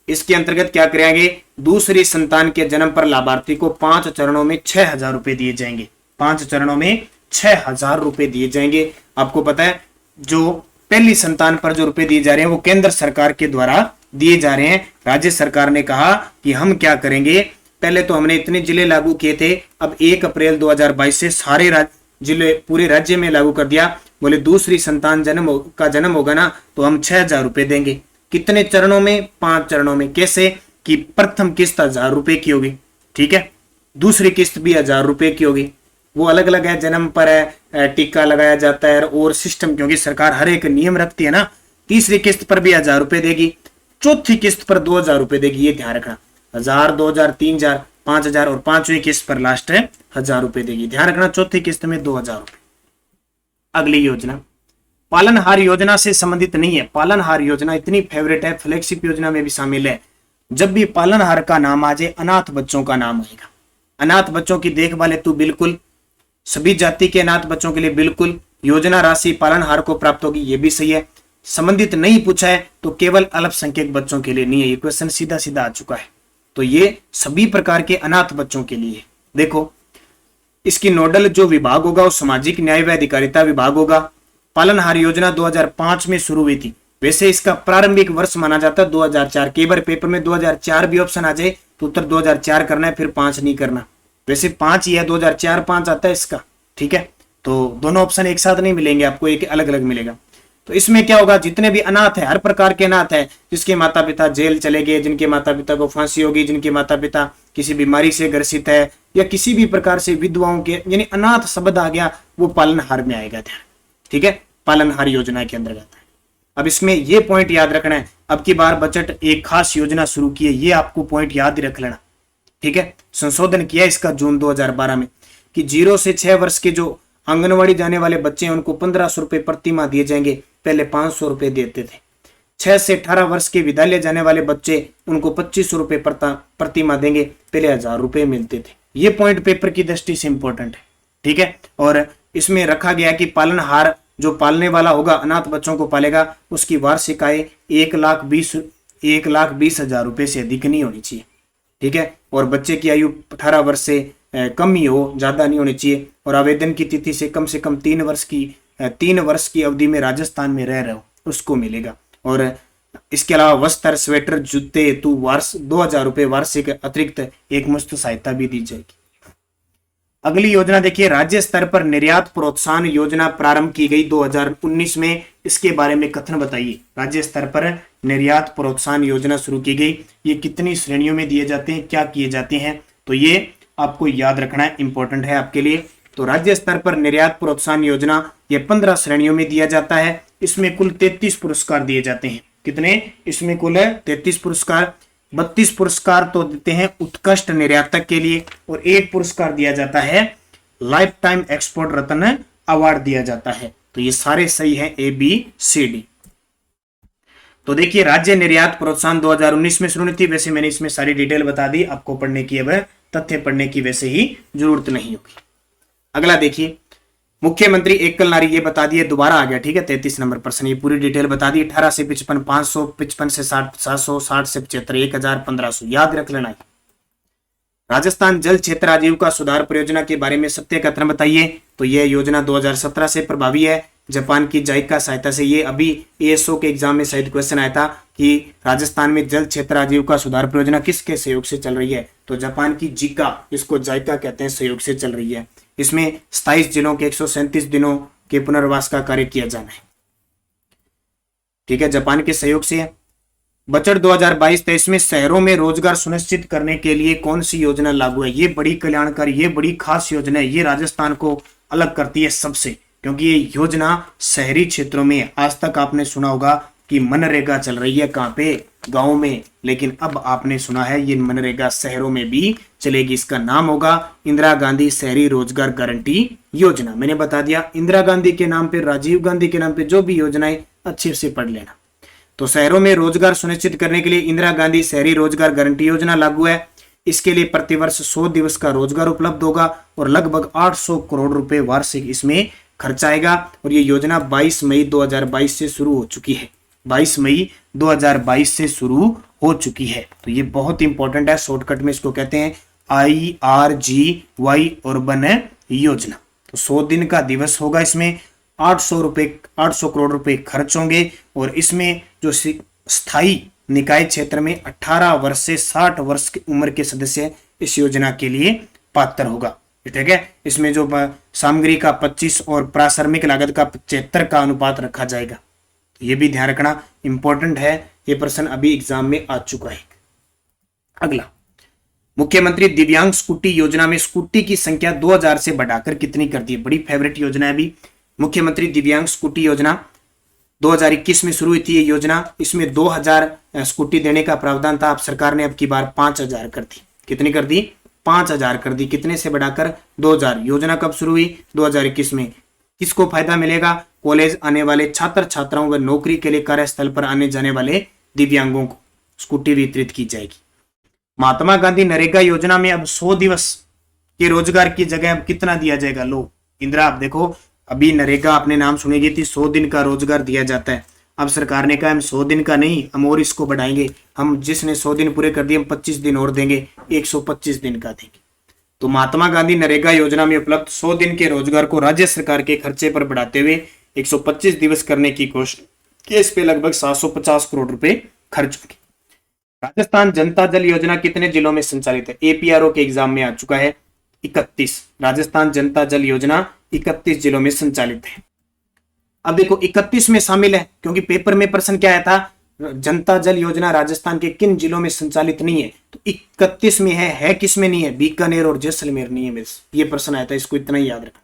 इसके अंतर्गत क्या करेंगे? दूसरी संतान के जन्म पर लाभार्थी को 5 चरणों में 6,000 रुपए दिए जाएंगे। 5 चरणों में 6,000 रुपए दिए जाएंगे। आपको पता है, जो पहली संतान पर जो रुपए दिए जा रहे हैं वो केंद्र सरकार के द्वारा दिए जा रहे हैं। राज्य सरकार ने कहा कि हम क्या करेंगे, पहले तो हमने इतने जिले लागू किए थे, अब 1 अप्रैल 2022 से सारे जिले पूरे राज्य में लागू कर दिया। बोले दूसरी संतान का जन्म होगा ना, तो हम 6,000 रुपए देंगे। कितने चरणों में? 5 चरणों में। कैसे कि प्रथम किस्त 1,000 रुपए की होगी, ठीक है, दूसरी किस्त भी 1,000 रुपए की होगी। वो अलग अलग है, जन्म पर है, टीका लगाया जाता है और सिस्टम, क्योंकि सरकार हर एक नियम रखती है ना। तीसरी किस्त पर भी 1,000 रुपए देगी, चौथी किस्त पर 2,000 रुपए देगी। ये ध्यान रखना, 1,000, 2,000, 3,000, 5,000 और 5वीं किस्त पर लास्ट है 1,000 रुपए देगी। ध्यान रखना, चौथी किस्त में 2,000 रुपए। अगली योजना पालनहार योजना से संबंधित नहीं है। पालनहार योजना इतनी फेवरेट है, फ्लैगशिप योजना में भी शामिल है। जब भी पालनहार का नाम आ जाए, अनाथ बच्चों का नाम आएगा। अनाथ बच्चों की देखभाल हेतु बिल्कुल सभी जाति के अनाथ बच्चों के लिए बिल्कुल योजना राशि पालनहार को प्राप्त होगी, ये भी सही है। संबंधित नहीं पूछा है तो केवल अल्पसंख्यक बच्चों के लिए नहीं है, ये क्वेश्चन सीधा सीधा आ चुका है। तो ये सभी प्रकार के अनाथ बच्चों के लिए। देखो इसकी नोडल जो विभाग होगा वो सामाजिक न्याय व अधिकारिता विभाग होगा। पालनहार योजना 2005 में शुरू हुई थी। वैसे इसका प्रारंभिक वर्ष माना जाता है 2004। कई बार पेपर में 2004 भी ऑप्शन आ जाए तो उत्तर 2004 करना है, फिर 5 नहीं करना। वैसे 5 ही है, 2004-5 आता है इसका, ठीक है। तो दोनों ऑप्शन एक साथ नहीं मिलेंगे, आपको एक अलग अलग मिलेगा। तो इसमें क्या होगा, जितने भी अनाथ है, हर प्रकार के अनाथ है, जिसके माता पिता जेल चले गए, जिनके माता पिता को फांसी होगी, जिनके माता पिता किसी बीमारी से ग्रसित है, या किसी भी प्रकार से विधवाओं के, यानी अनाथ शब्द आ गया, वो पालनहार में आएगा, ठीक है, पालनहार योजना के अंतर्गत है। अब इसमें ये पॉइंट याद रखना है, अब की बार बजट एक खास योजना शुरू की है, ये आपको पॉइंट याद रख लेना, ठीक है। संशोधन किया इसका जून 2012 में कि 0 से 6 वर्ष के जो आंगनवाड़ी जाने वाले बच्चे हैं उनको 1500 रुपए प्रति माह दिए जाएंगे, पहले 500 रुपए देते थे। 6 से 18 वर्ष के विद्यालय जाने वाले बच्चे उनको 2500 रुपए प्रति माह देंगे, पहले 1000 रुपए मिलते थे। ये पॉइंट पेपर की दृष्टि से इंपॉर्टेंट है, ठीक है। और इसमें रखा गया कि पालनहार जो पालने वाला होगा, अनाथ बच्चों को पालेगा, उसकी वार्षिक आय 1,20,000 रुपए से अधिक नहीं होनी चाहिए, ठीक है। और बच्चे की आयु 18 वर्ष से कम ही हो, ज्यादा नहीं होनी चाहिए। और आवेदन की तिथि से कम 3 वर्ष की अवधि में राजस्थान में रह रहे हो, उसको मिलेगा। और इसके अलावा वस्त्र, स्वेटर, जूते हेतु 2,000 रुपए वार्षिक अतिरिक्त एक मुश्त सहायता भी दी जाएगी। अगली योजना देखिए, राज्य स्तर पर निर्यात प्रोत्साहन योजना प्रारंभ की गई 2019 में। इसके बारे में कथन बताइए। राज्य स्तर पर निर्यात प्रोत्साहन योजना शुरू की गई, ये कितनी श्रेणियों में दिए जाते हैं, क्या किए जाते हैं, तो ये आपको याद रखना है, इंपॉर्टेंट है आपके लिए। तो राज्य स्तर पर निर्यात प्रोत्साहन योजना ये 15 श्रेणियों में दिया जाता है। इसमें कुल 33 पुरस्कार दिए जाते हैं। कितने? इसमें कुल 33 पुरस्कार। 32 पुरस्कार तो देते हैं उत्कृष्ट निर्यातक के लिए, और 1 पुरस्कार दिया जाता है लाइफ टाइम एक्सपोर्ट रत्न अवार्ड दिया जाता है। तो ये सारे सही है, ABCD। तो देखिए, राज्य निर्यात प्रोत्साहन 2019 में शुरू थी। वैसे मैंने इसमें सारी डिटेल बता दी, आपको पढ़ने की, अब तथ्य पढ़ने की वैसे ही जरूरत नहीं होगी। अगला देखिए, मुख्यमंत्री एकल नारी, ये बता दिए, दोबारा आ गया, ठीक है। 33 नंबर प्रश्न, ये पूरी डिटेल बता दी। 18 से 55, 500, 55 से 60, 700, 60 से 75, 1000, 1500, याद रख लेना। राजस्थान जल क्षेत्र आजीविका सुधार परियोजना के बारे में सत्य कथन बताइए। तो यह योजना 2017 से प्रभावी है। जापान की जाइका सहायता से, ये अभी ASO के एग्जाम में शायद क्वेश्चन आया था कि राजस्थान में जल क्षेत्र आजीविका सुधार परियोजना किसके सहयोग से चल रही है, तो जापान की जिका, इसको जाइका कहते हैं, सहयोग से चल रही है। इसमें 27 जिलों के 137 दिनों के पुनर्वास का कार्य किया जाना है, ठीक है, जापान के सहयोग से है। बजट 2022-23 में शहरों में रोजगार सुनिश्चित करने के लिए कौन सी योजना लागू है? ये बड़ी कल्याणकारी, ये बड़ी खास योजना है। ये राजस्थान को अलग करती है सबसे, क्योंकि ये योजना शहरी क्षेत्रों में, आज तक आपने सुना होगा कि मनरेगा चल रही है कहाँ पे, गांव में, लेकिन अब आपने सुना है ये मनरेगा शहरों में भी चलेगी। इसका नाम होगा इंदिरा गांधी शहरी रोजगार गारंटी योजना। मैंने बता दिया, इंदिरा गांधी के नाम पे, राजीव गांधी के नाम पे जो भी योजनाएं, अच्छे से पढ़ लेना। तो शहरों में रोजगार सुनिश्चित करने के लिए इंदिरा गांधी शहरी रोजगार गारंटी योजना लागू है। इसके लिए प्रतिवर्ष 100 दिवस का रोजगार उपलब्ध होगा और लगभग 800 करोड़ रुपए वार्षिक इसमें खर्च आएगा। और ये योजना 22 मई 2022 से शुरू हो चुकी है। 22 मई 2022 से शुरू हो चुकी है। तो ये बहुत इंपॉर्टेंट है, शॉर्टकट में इसको कहते हैं IRGY अर्बन योजना। तो 100 दिन का दिवस होगा, इसमें 800 करोड़ रुपए खर्च होंगे। और इसमें जो स्थायी निकाय क्षेत्र में 18 वर्ष से 60 वर्ष की उम्र के सदस्य इस योजना के लिए पात्र होगा, ठीक है। इसमें जो सामग्री का 25 और प्राश्रमिक लागत का 75 का अनुपात रखा जाएगा। ये भी ध्यान रखना, इंपॉर्टेंट है, ये प्रश्न अभी एग्जाम में आ चुका है। अगला, मुख्यमंत्री दिव्यांग स्कूटी योजना में स्कूटी की संख्या 2000 से बढ़ाकर कितनी कर दी है? बड़ी फेवरेट योजना है अभी, मुख्यमंत्री दिव्यांग स्कूटी योजना 2021 में शुरू हुई थी ये योजना। इसमें 2000 स्कूटी देने का प्रावधान था। अब सरकार ने अब की बार 5000 कर दी। कितनी कर दी? 5000 कर दी। कितने से बढ़ाकर? 2000। योजना कब शुरू हुई? 2021 में। किसको फायदा मिलेगा? कॉलेज आने वाले छात्र छात्राओं व नौकरी के लिए कार्यस्थल पर आने जाने वाले दिव्यांगों को स्कूटी वितरित की जाएगी। महात्मा गांधी नरेगा योजना में अब 100 दिवस के रोजगार की जगह अब कितना दिया जाएगा? लो इंदिरा, आप देखो, अभी नरेगा आपने नाम सुनेगी थी, 100 दिन का रोजगार दिया जाता है। अब सरकार ने कहा हम 100 दिन का नहीं, हम और इसको बढ़ाएंगे, हम जिसने 100 दिन पूरे कर दिए हम 25 दिन और देंगे, 125 दिन का देंगे। तो महात्मा गांधी नरेगा योजना में उपलब्ध 100 दिन के रोजगार को राज्य सरकार के खर्चे पर बढ़ाते हुए 125 दिवस करने की कोशिश की। इस पे लगभग 750 करोड़ रुपए खर्च होंगे। राजस्थान जनता जल योजना कितने जिलों में संचालित है? एपीआरओ के एग्जाम में आ चुका है 31। राजस्थान जनता जल योजना 31 जिलों में संचालित है। अब देखो 31 में शामिल है क्योंकि पेपर में प्रश्न क्या आया था, जनता जल योजना राजस्थान के किन जिलों में संचालित नहीं है, तो 31 में है किस में नहीं है? बीकानेर और जैसलमेर नहीं है। ये प्रश्न आया था, इसको इतना ही याद रखना।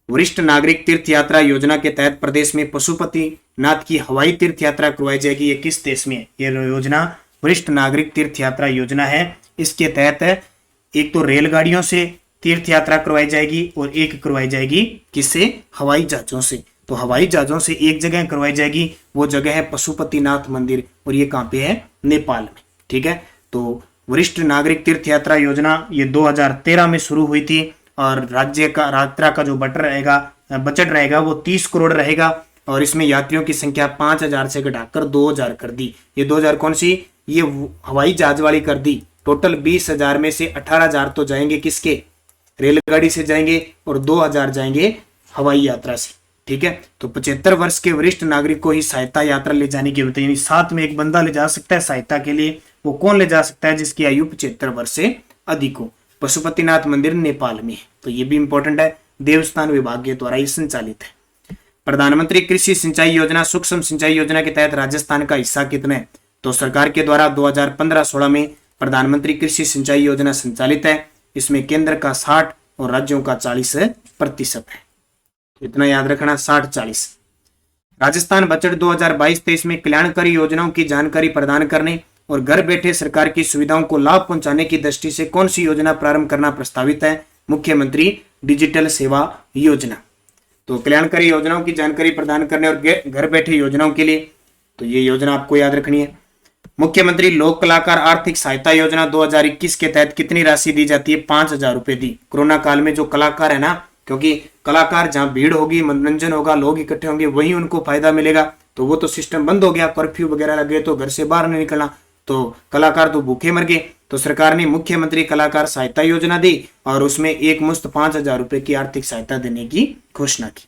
वरिष्ठ नागरिक तीर्थ यात्रा योजना के तहत प्रदेश में पशुपतिनाथ की हवाई तीर्थ यात्रा करवाई जाएगी। ये किस देश में है? ये योजना वरिष्ठ नागरिक तीर्थ यात्रा योजना है। इसके तहत एक तो रेलगाड़ियों से तीर्थ यात्रा करवाई जाएगी और एक करवाई जाएगी किससे? हवाई जहाजों से। तो हवाई जहाजों से एक जगह करवाई जाएगी, वो जगह है पशुपतिनाथ मंदिर, और ये कहाँ पे है? नेपाल में। ठीक है, तो वरिष्ठ नागरिक तीर्थ यात्रा योजना ये 2013 में शुरू हुई थी और राज्य का यात्रा का जो बजट रहेगा वो 30 करोड़ रहेगा और इसमें यात्रियों की संख्या 5000 से घटाकर 2000 कर दी। ये 2000 कौन सी? ये हवाई जहाज वाली कर दी। टोटल 20,000 में से 18,000 तो जाएंगे किसके? रेलगाड़ी से जाएंगे और 2000 जाएंगे हवाई यात्रा से। ठीक है, तो 75 वर्ष के वरिष्ठ नागरिक को ही सहायता यात्रा ले जाने की होती है, यानी साथ में एक बंदा ले जा सकता है सहायता के लिए। वो कौन ले जा सकता है? जिसकी आयु 75 वर्ष से अधिक हो। पशुपतिनाथ मंदिर नेपाल में है, तो ये भी इंपॉर्टेंट है। देवस्थान विभाग के द्वारा ये संचालित है। प्रधानमंत्री कृषि सिंचाई योजना सूक्ष्म सिंचाई योजना के तहत राजस्थान का हिस्सा कितना है? तो सरकार के द्वारा 2015-16 में प्रधानमंत्री कृषि सिंचाई योजना संचालित है। इसमें केंद्र का 60 और राज्यों का 40% है। इतना याद रखना, 60-40। राजस्थान बजट 2022-23 में कल्याणकारी योजनाओं की जानकारी प्रदान करने और घर बैठे सरकार की सुविधाओं को लाभ पहुंचाने की दृष्टि से कौन सी योजना प्रारंभ करना प्रस्तावित है? मुख्यमंत्री डिजिटल सेवा योजना। तो कल्याणकारी योजनाओं की जानकारी प्रदान करने और घर बैठे योजनाओं के लिए, तो ये योजना आपको याद रखनी है। मुख्यमंत्री लोक कलाकार आर्थिक सहायता योजना 2021 के तहत कितनी राशि दी जाती है? 5000 रुपए दी। कोरोना काल में जो कलाकार है ना, क्योंकि कलाकार जहां भीड़ होगी, मनोरंजन होगा, लोग इकट्ठे होंगे, वहीं उनको फायदा मिलेगा। तो वो तो सिस्टम बंद हो गया, कर्फ्यू वगैरह लगे तो घर से बाहर नहीं निकलना, तो कलाकार तो भूखे मर गए। तो सरकार ने मुख्यमंत्री कलाकार सहायता योजना दी और उसमें एक मुश्त 5000 रुपए की आर्थिक सहायता देने की घोषणा की।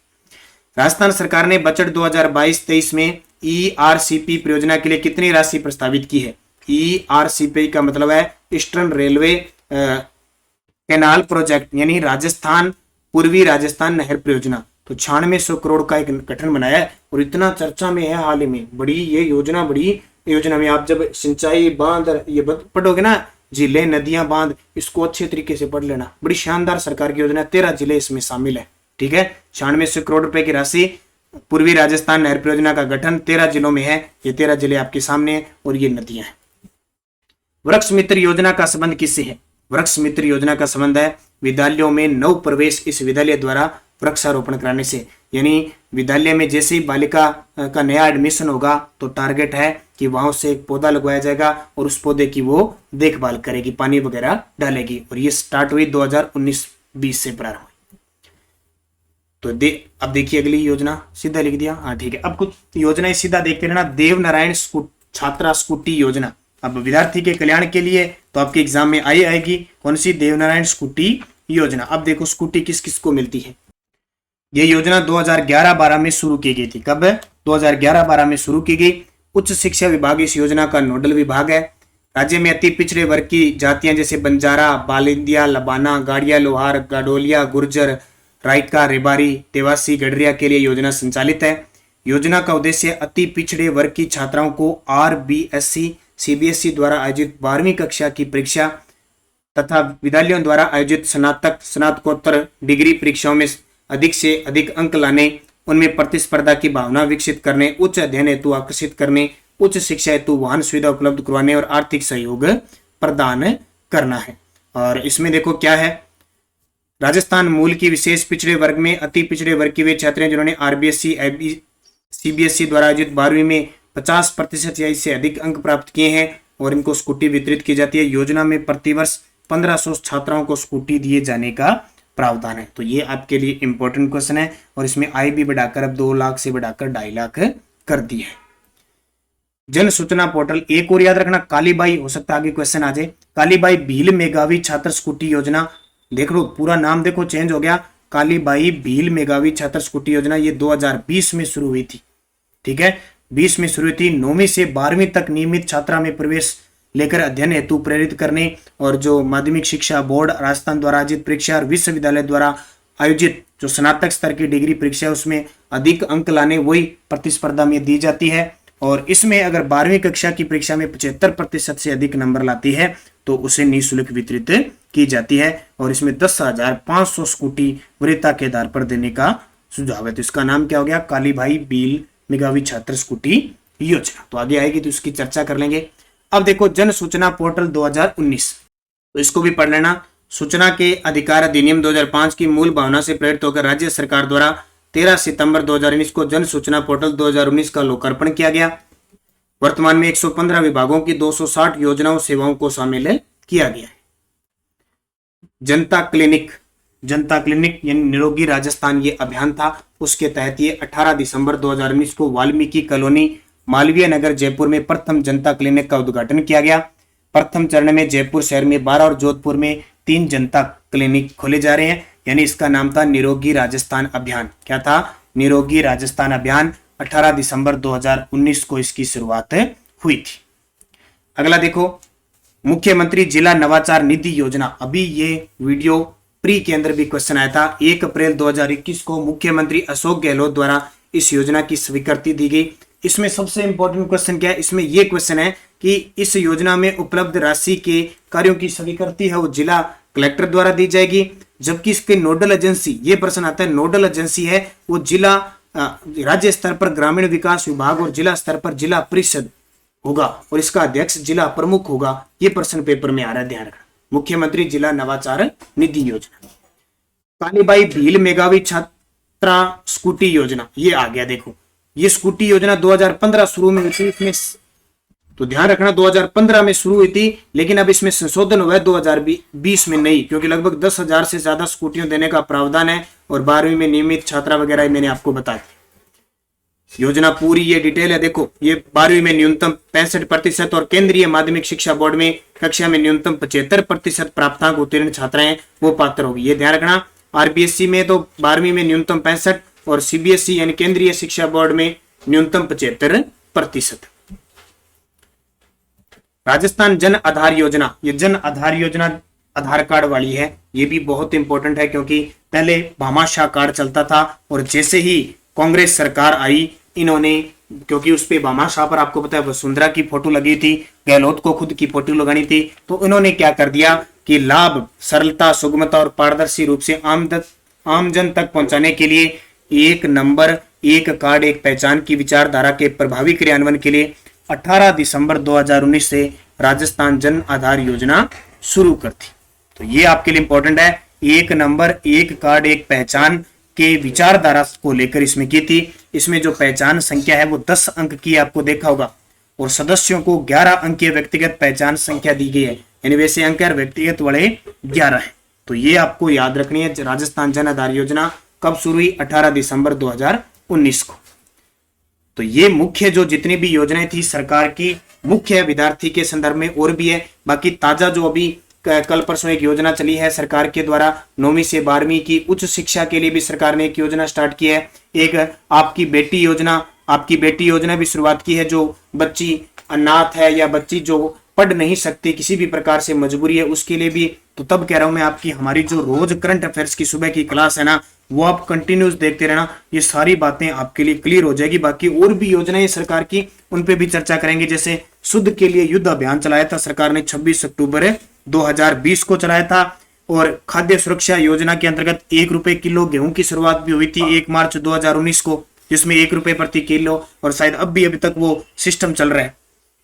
राजस्थान सरकार ने बजट 2022-23 में ERCP परियोजना के लिए कितनी राशि प्रस्तावित की है? ERCP का मतलब है ईस्टर्न रेलवे कैनाल प्रोजेक्ट, यानी राजस्थान पूर्वी राजस्थान नहर परियोजना। तो 9600 करोड़ का एक गठन बनाया है और इतना चर्चा में है हाल ही में। बड़ी योजना में आप जब सिंचाई बांध ये पढ़ोगे ना, जिले नदियां बांध, इसको अच्छे तरीके से पढ़ लेना। बड़ी शानदार सरकार की योजना, 13 जिले इसमें शामिल है। ठीक है, 9600 करोड़ रुपए की राशि, पूर्वी राजस्थान नहर परियोजना का गठन 13 जिलों में है। ये 13 जिले आपके सामने है और ये नदियां हैं। वृक्ष मित्र योजना का संबंध किससे है? वृक्ष मित्र योजना का संबंध है विद्यालयों में नव प्रवेश इस विद्यालय द्वारा वृक्षारोपण कराने से। यानी विद्यालय में जैसे ही बालिका का नया एडमिशन होगा तो टारगेट है कि वहां से एक पौधा लगवाया जाएगा और उस पौधे की वो देखभाल करेगी, पानी वगैरह डालेगी। और ये स्टार्ट हुई 2019-20 से प्रारंभ हुई। तो अब देखिए अगली योजना, सीधा लिख दिया, हाँ ठीक है। अब कुछ योजनाएं सीधा देखते रहना। देवनारायण छात्रा स्कूटी योजना, अब विद्यार्थी के कल्याण के लिए तो आपके एग्जाम में आएगी कौन सी? देवनारायण स्कूटी योजना। अब देखो स्कूटी किस किस को मिलती है। ये योजना 2011-12 में शुरू की गई थी। कब? 2011-12 में शुरू की गई। उच्च शिक्षा विभाग इस योजना का नोडल विभाग है। राज्य में अति पिछड़े वर्ग की जातियां जैसे बंजारा, बालिंदिया, लबाना, गाड़िया, लोहार, गाडोलिया, गुर्जर, रायका, रेबारी, देवासी, गडरिया के लिए योजना संचालित है। योजना का उद्देश्य अति पिछड़े वर्ग की छात्राओं को RBSC CBSE द्वारा आयोजित 12वीं कक्षा की परीक्षा तथा विद्यालयों द्वारा आयोजित स्नातकोत्तर डिग्री परीक्षाओं में अधिक से अधिक अंक लाने, उनमें प्रतिस्पर्धा की भावना विकसित करने, उच्च अध्ययन हेतु आकर्षित करने, उच्च शिक्षा हेतु वाहन सुविधा उपलब्ध करवाने और आर्थिक सहयोग प्रदान करना है। और इसमें देखो क्या है, राजस्थान मूल की विशेष पिछड़े वर्ग में अति पिछड़े वर्ग की वे छात्र जिन्होंने RBSC CBSE द्वारा आयोजित 12वीं में 50% या इससे अधिक अंक प्राप्त किए हैं और इनको स्कूटी वितरित की जाती है। योजना में प्रतिवर्ष 1500 छात्राओं को स्कूटी दिए जाने का प्रावधान है। तो ये आपके लिए इंपॉर्टेंट क्वेश्चन है और इसमें आय भी बढ़ाकर अब 2 लाख से बढ़ाकर 2.5 लाख कर दी है। जन सूचना पोर्टल एक और याद रखना, कालीबाई, हो सकता है आगे क्वेश्चन आ जाए, कालीबाई भील मेघावी छात्र स्कूटी योजना। देख लो पूरा नाम देखो चेंज हो गया, कालीबाई भील मेघावी छात्र स्कूटी योजना। ये 2020 में शुरू हुई थी, ठीक है, 20 में शुरू हुई थी। 9वीं से 12वीं तक नियमित छात्रा में प्रवेश लेकर अध्ययन हेतु प्रेरित करने और जो माध्यमिक शिक्षा बोर्ड राजस्थान द्वारा आयोजित परीक्षा और विश्वविद्यालय द्वारा आयोजित जो स्नातक स्तर की डिग्री परीक्षा है उसमें अधिक अंक लाने, वही प्रतिस्पर्धा में दी जाती है। और इसमें अगर 12वीं कक्षा की परीक्षा में 75% से अधिक नंबर लाती है तो उसे निःशुल्क वितरित की जाती है। और इसमें 10,500 स्कूटी वरीयता के आधार पर देने का सुझाव है। तो इसका नाम क्या हो गया, कालीबाई भील मेघावी छात्र स्कूटी योजना। तो आगे आएगी तो इसकी चर्चा कर लेंगे। अब देखो जन सूचना पोर्टल 2019, तो इसको भी पढ़ लेना। सूचना के अधिकार अधिनियम 2005 की मूल भावना से प्रेरित होकर राज्य सरकार द्वारा 13 सितंबर 2019 को जन सूचना पोर्टल 2019 का लोकार्पण किया गया। वर्तमान में 115 विभागों की 260 योजनाओं सेवाओं को शामिल किया गया है। जनता क्लिनिक, जनता क्लिनिक यानी निरोगी राजस्थान ये अभियान था, उसके तहत ये 18 दिसंबर 2019 को वाल्मीकि कॉलोनी मालवीय नगर जयपुर में प्रथम जनता क्लिनिक का उद्घाटन किया गया। प्रथम चरण में जयपुर शहर में 12 और जोधपुर में 3 जनता क्लिनिक खोले जा रहे हैं, यानी इसका नाम था निरोगी राजस्थान अभियान। क्या था, निरोगी राजस्थान अभियान। 18 दिसंबर 2019 को इसकी शुरुआत हुई थी। अगला देखो, मुख्यमंत्री जिला नवाचार निधि योजना। अभी ये वीडियो प्री के अंदर भी क्वेश्चन आया था। 1 अप्रैल 2021 को मुख्यमंत्री अशोक गहलोत द्वारा इस योजना की स्वीकृति दी गई। इसमें सबसे इंपॉर्टेंट क्वेश्चन क्या है, इसमें यह क्वेश्चन है कि इस योजना में उपलब्ध राशि के कार्यों की स्वीकृति है वो जिला कलेक्टर द्वारा दी जाएगी, जबकि इसके नोडल एजेंसी, ये प्रश्न आता है, नोडल एजेंसी है वो जिला राज्य स्तर पर ग्रामीण विकास विभाग और जिला स्तर पर जिला परिषद होगा और इसका अध्यक्ष जिला प्रमुख होगा। ये प्रश्न पेपर में आ रहा है, ध्यान रखना। मुख्यमंत्री जिला नवाचार निधि योजना। कालीबाई भील मेघावी छात्रा स्कूटी योजना, ये आ गया। देखो ये स्कूटी योजना 2015 शुरू में हुई थी, इसमें तो ध्यान रखना 2015 में शुरू हुई थी, लेकिन अब इसमें संशोधन हुआ है 2020 में नहीं, क्योंकि लगभग 10,000 से ज्यादा स्कूटियों देने का प्रावधान है और 12वीं में नियमित छात्रा वगैरह मैंने आपको बताया। योजना पूरी ये डिटेल है, देखो ये 12वीं में न्यूनतम 65% और केंद्रीय माध्यमिक शिक्षा बोर्ड में कक्षा में न्यूनतम 75% प्राप्तांक उत्तीर्ण छात्राएं वो पात्र होगी। ये ध्यान रखना। आरबीएसई में तो 12वीं में न्यूनतम 65 और सीबीएसई यानी केंद्रीय शिक्षा बोर्ड में न्यूनतम 75%। राजस्थान जन आधार योजना, ये जन आधार योजना आधार कार्ड वाली है, ये भी बहुत इंपॉर्टेंट है क्योंकि पहले भामाशाह कार्ड चलता था और जैसे ही कांग्रेस सरकार आई इन्होंने, क्योंकि उस पे भामाशाह पर आपको पता है वसुंधरा की फोटो लगी थी, गहलोत को खुद की फोटो लगानी थी, तो इन्होंने क्या कर दिया कि लाभ, सरलता, सुगमता और पारदर्शी रूप से आमजन तक पहुंचाने के लिए एक नंबर, एक कार्ड, एक पहचान की विचारधारा के प्रभावी क्रियान्वयन के लिए 18 दिसंबर 2019 से राजस्थान जन आधार योजना शुरू कर दी। तो ये आपके लिए इंपॉर्टेंट है, एक नंबर, एक कार्ड, एक पहचान के विचारधारा को लेकर इसमें की थी। इसमें जो पहचान संख्या है वो 10 अंक की आपको देखा होगा और सदस्यों को 11 अंक की व्यक्तिगत पहचान संख्या दी गई है, यानी वैसे अंक और व्यक्तिगत वाले 11 है। तो ये आपको याद रखनी है। राजस्थान जन आधार योजना कब शुरू हुई, 18 दिसंबर 2019 को। तो ये मुख्य जो जितनी भी योजनाएं थी सरकार की, मुख्य विद्यार्थी के संदर्भ में और भी है। बाकी ताजा जो अभी कल परसों एक योजना चली है सरकार के द्वारा 9वीं से 12वीं की उच्च शिक्षा के लिए भी सरकार ने एक योजना स्टार्ट की है। एक आपकी बेटी योजना भी शुरुआत की है। जो बच्ची अनाथ है या बच्ची जो पढ़ नहीं सकती, किसी भी प्रकार से मजबूरी है, उसके लिए भी, तो तब कह रहा हूं मैं आपकी हमारी जो रोज करंट अफेयर्स की सुबह की क्लास है ना, वो आप कंटिन्यूस देखते रहना, ये सारी बातें आपके लिए क्लियर हो जाएगी। बाकी और भी योजनाएं सरकार की, उन पे भी चर्चा करेंगे। जैसे शुद्ध के लिए युद्ध अभियान चलाया था सरकार ने 26 अक्टूबर 2020 को चलाया था और खाद्य सुरक्षा योजना के अंतर्गत 1 रुपए किलो गेहूं की शुरुआत भी हुई थी 1 मार्च 2019 को, जिसमें 1 रुपए प्रति किलो, और शायद अब भी अभी तक वो सिस्टम चल रहा है।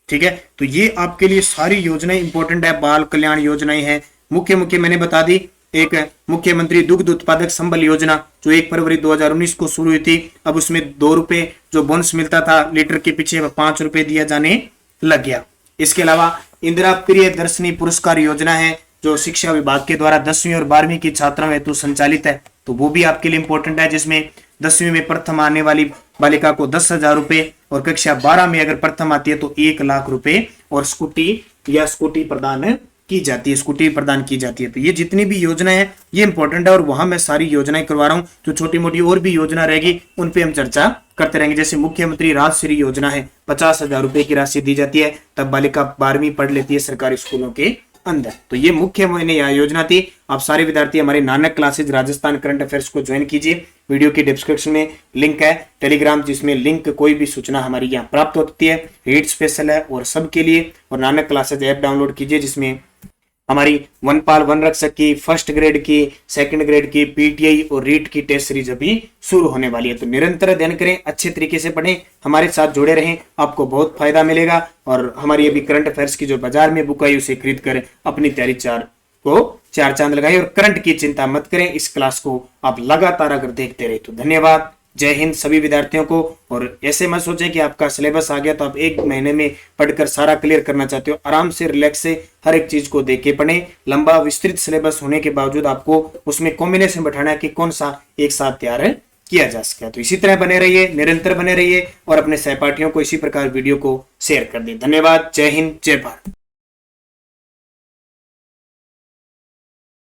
ठीक है, तो ये आपके लिए सारी योजनाएं इंपॉर्टेंट है। बाल कल्याण योजनाएं हैं, मुख्य मैंने बता दी। एक मुख्यमंत्री दुग्ध उत्पादक संबल योजना जो 1 फरवरी 2019 को शुरू हुई थी, अब उसमें 2 रुपए जो बोनस मिलता था लीटर के पीछे 5 रुपए दिया जाने लग गया। इसके अलावा इंदिरा प्रिय दर्शनी पुरस्कार योजना है जो शिक्षा विभाग के द्वारा 10वीं और 12वीं की छात्राओं हेतु संचालित है, तो वो भी आपके लिए इंपॉर्टेंट है, जिसमें 10वीं में प्रथम आने वाली बालिका को 10,000 रुपए और कक्षा 12 में अगर प्रथम आती है तो 1 लाख रुपए और स्कूटी प्रदान की जाती है, स्कूटी प्रदान की जाती है। तो ये जितनी भी योजनाएं हैं ये इंपॉर्टेंट है और वहां मैं सारी योजनाएं करवा रहा हूं। जो छोटी मोटी और भी योजना रहेगी उन पे हम चर्चा करते रहेंगे। जैसे मुख्यमंत्री राजश्री योजना है, 50,000 रुपए की राशि दी जाती है, तब बालिका 12वीं पढ़ लेती है सरकारी स्कूलों के अंदर। तो ये मुख्य महीने यह योजना थी। आप सारे विद्यार्थी हमारे Nanak classes Rajasthan current affairs को ज्वाइन कीजिए। वीडियो के डिस्क्रिप्शन में लिंक है टेलीग्राम, जिसमें लिंक कोई भी सूचना हमारी यहाँ प्राप्त होती है। रीड स्पेशल है और सबके लिए। और नानक क्लासेज ऐप डाउनलोड कीजिए, जिसमें हमारी वनपाल वन रक्षक की, फर्स्ट ग्रेड की, सेकंड ग्रेड की, पीटीआई और रीट की टेस्ट सीरीज अभी शुरू होने वाली है। तो निरंतर अध्ययन करें, अच्छे तरीके से पढ़ें, हमारे साथ जुड़े रहें, आपको बहुत फायदा मिलेगा। और हमारी अभी करंट अफेयर्स की जो बाजार में बुक आई उसे खरीद कर अपनी तैयारी चार चांद लगाइए। और करंट की चिंता मत करें, इस क्लास को आप लगातार अगर देखते रहे तो। धन्यवाद, जय हिंद सभी विद्यार्थियों को। और ऐसे मत सोचें कि आपका सिलेबस आ गया तो आप 1 महीने में पढ़कर सारा क्लियर करना चाहते हो। आराम से, रिलैक्स से हर एक चीज को देख के पढ़ें। लंबा विस्तृत सिलेबस होने के बावजूद आपको उसमें कॉम्बिनेशन बैठाना है कि कौन सा एक साथ तैयार किया जा सके। तो इसी तरह बने रहिए, निरंतर बने रहिए और अपने सहपाठियों को इसी प्रकार वीडियो को शेयर कर दें। धन्यवाद, जय हिंद, जय भारत।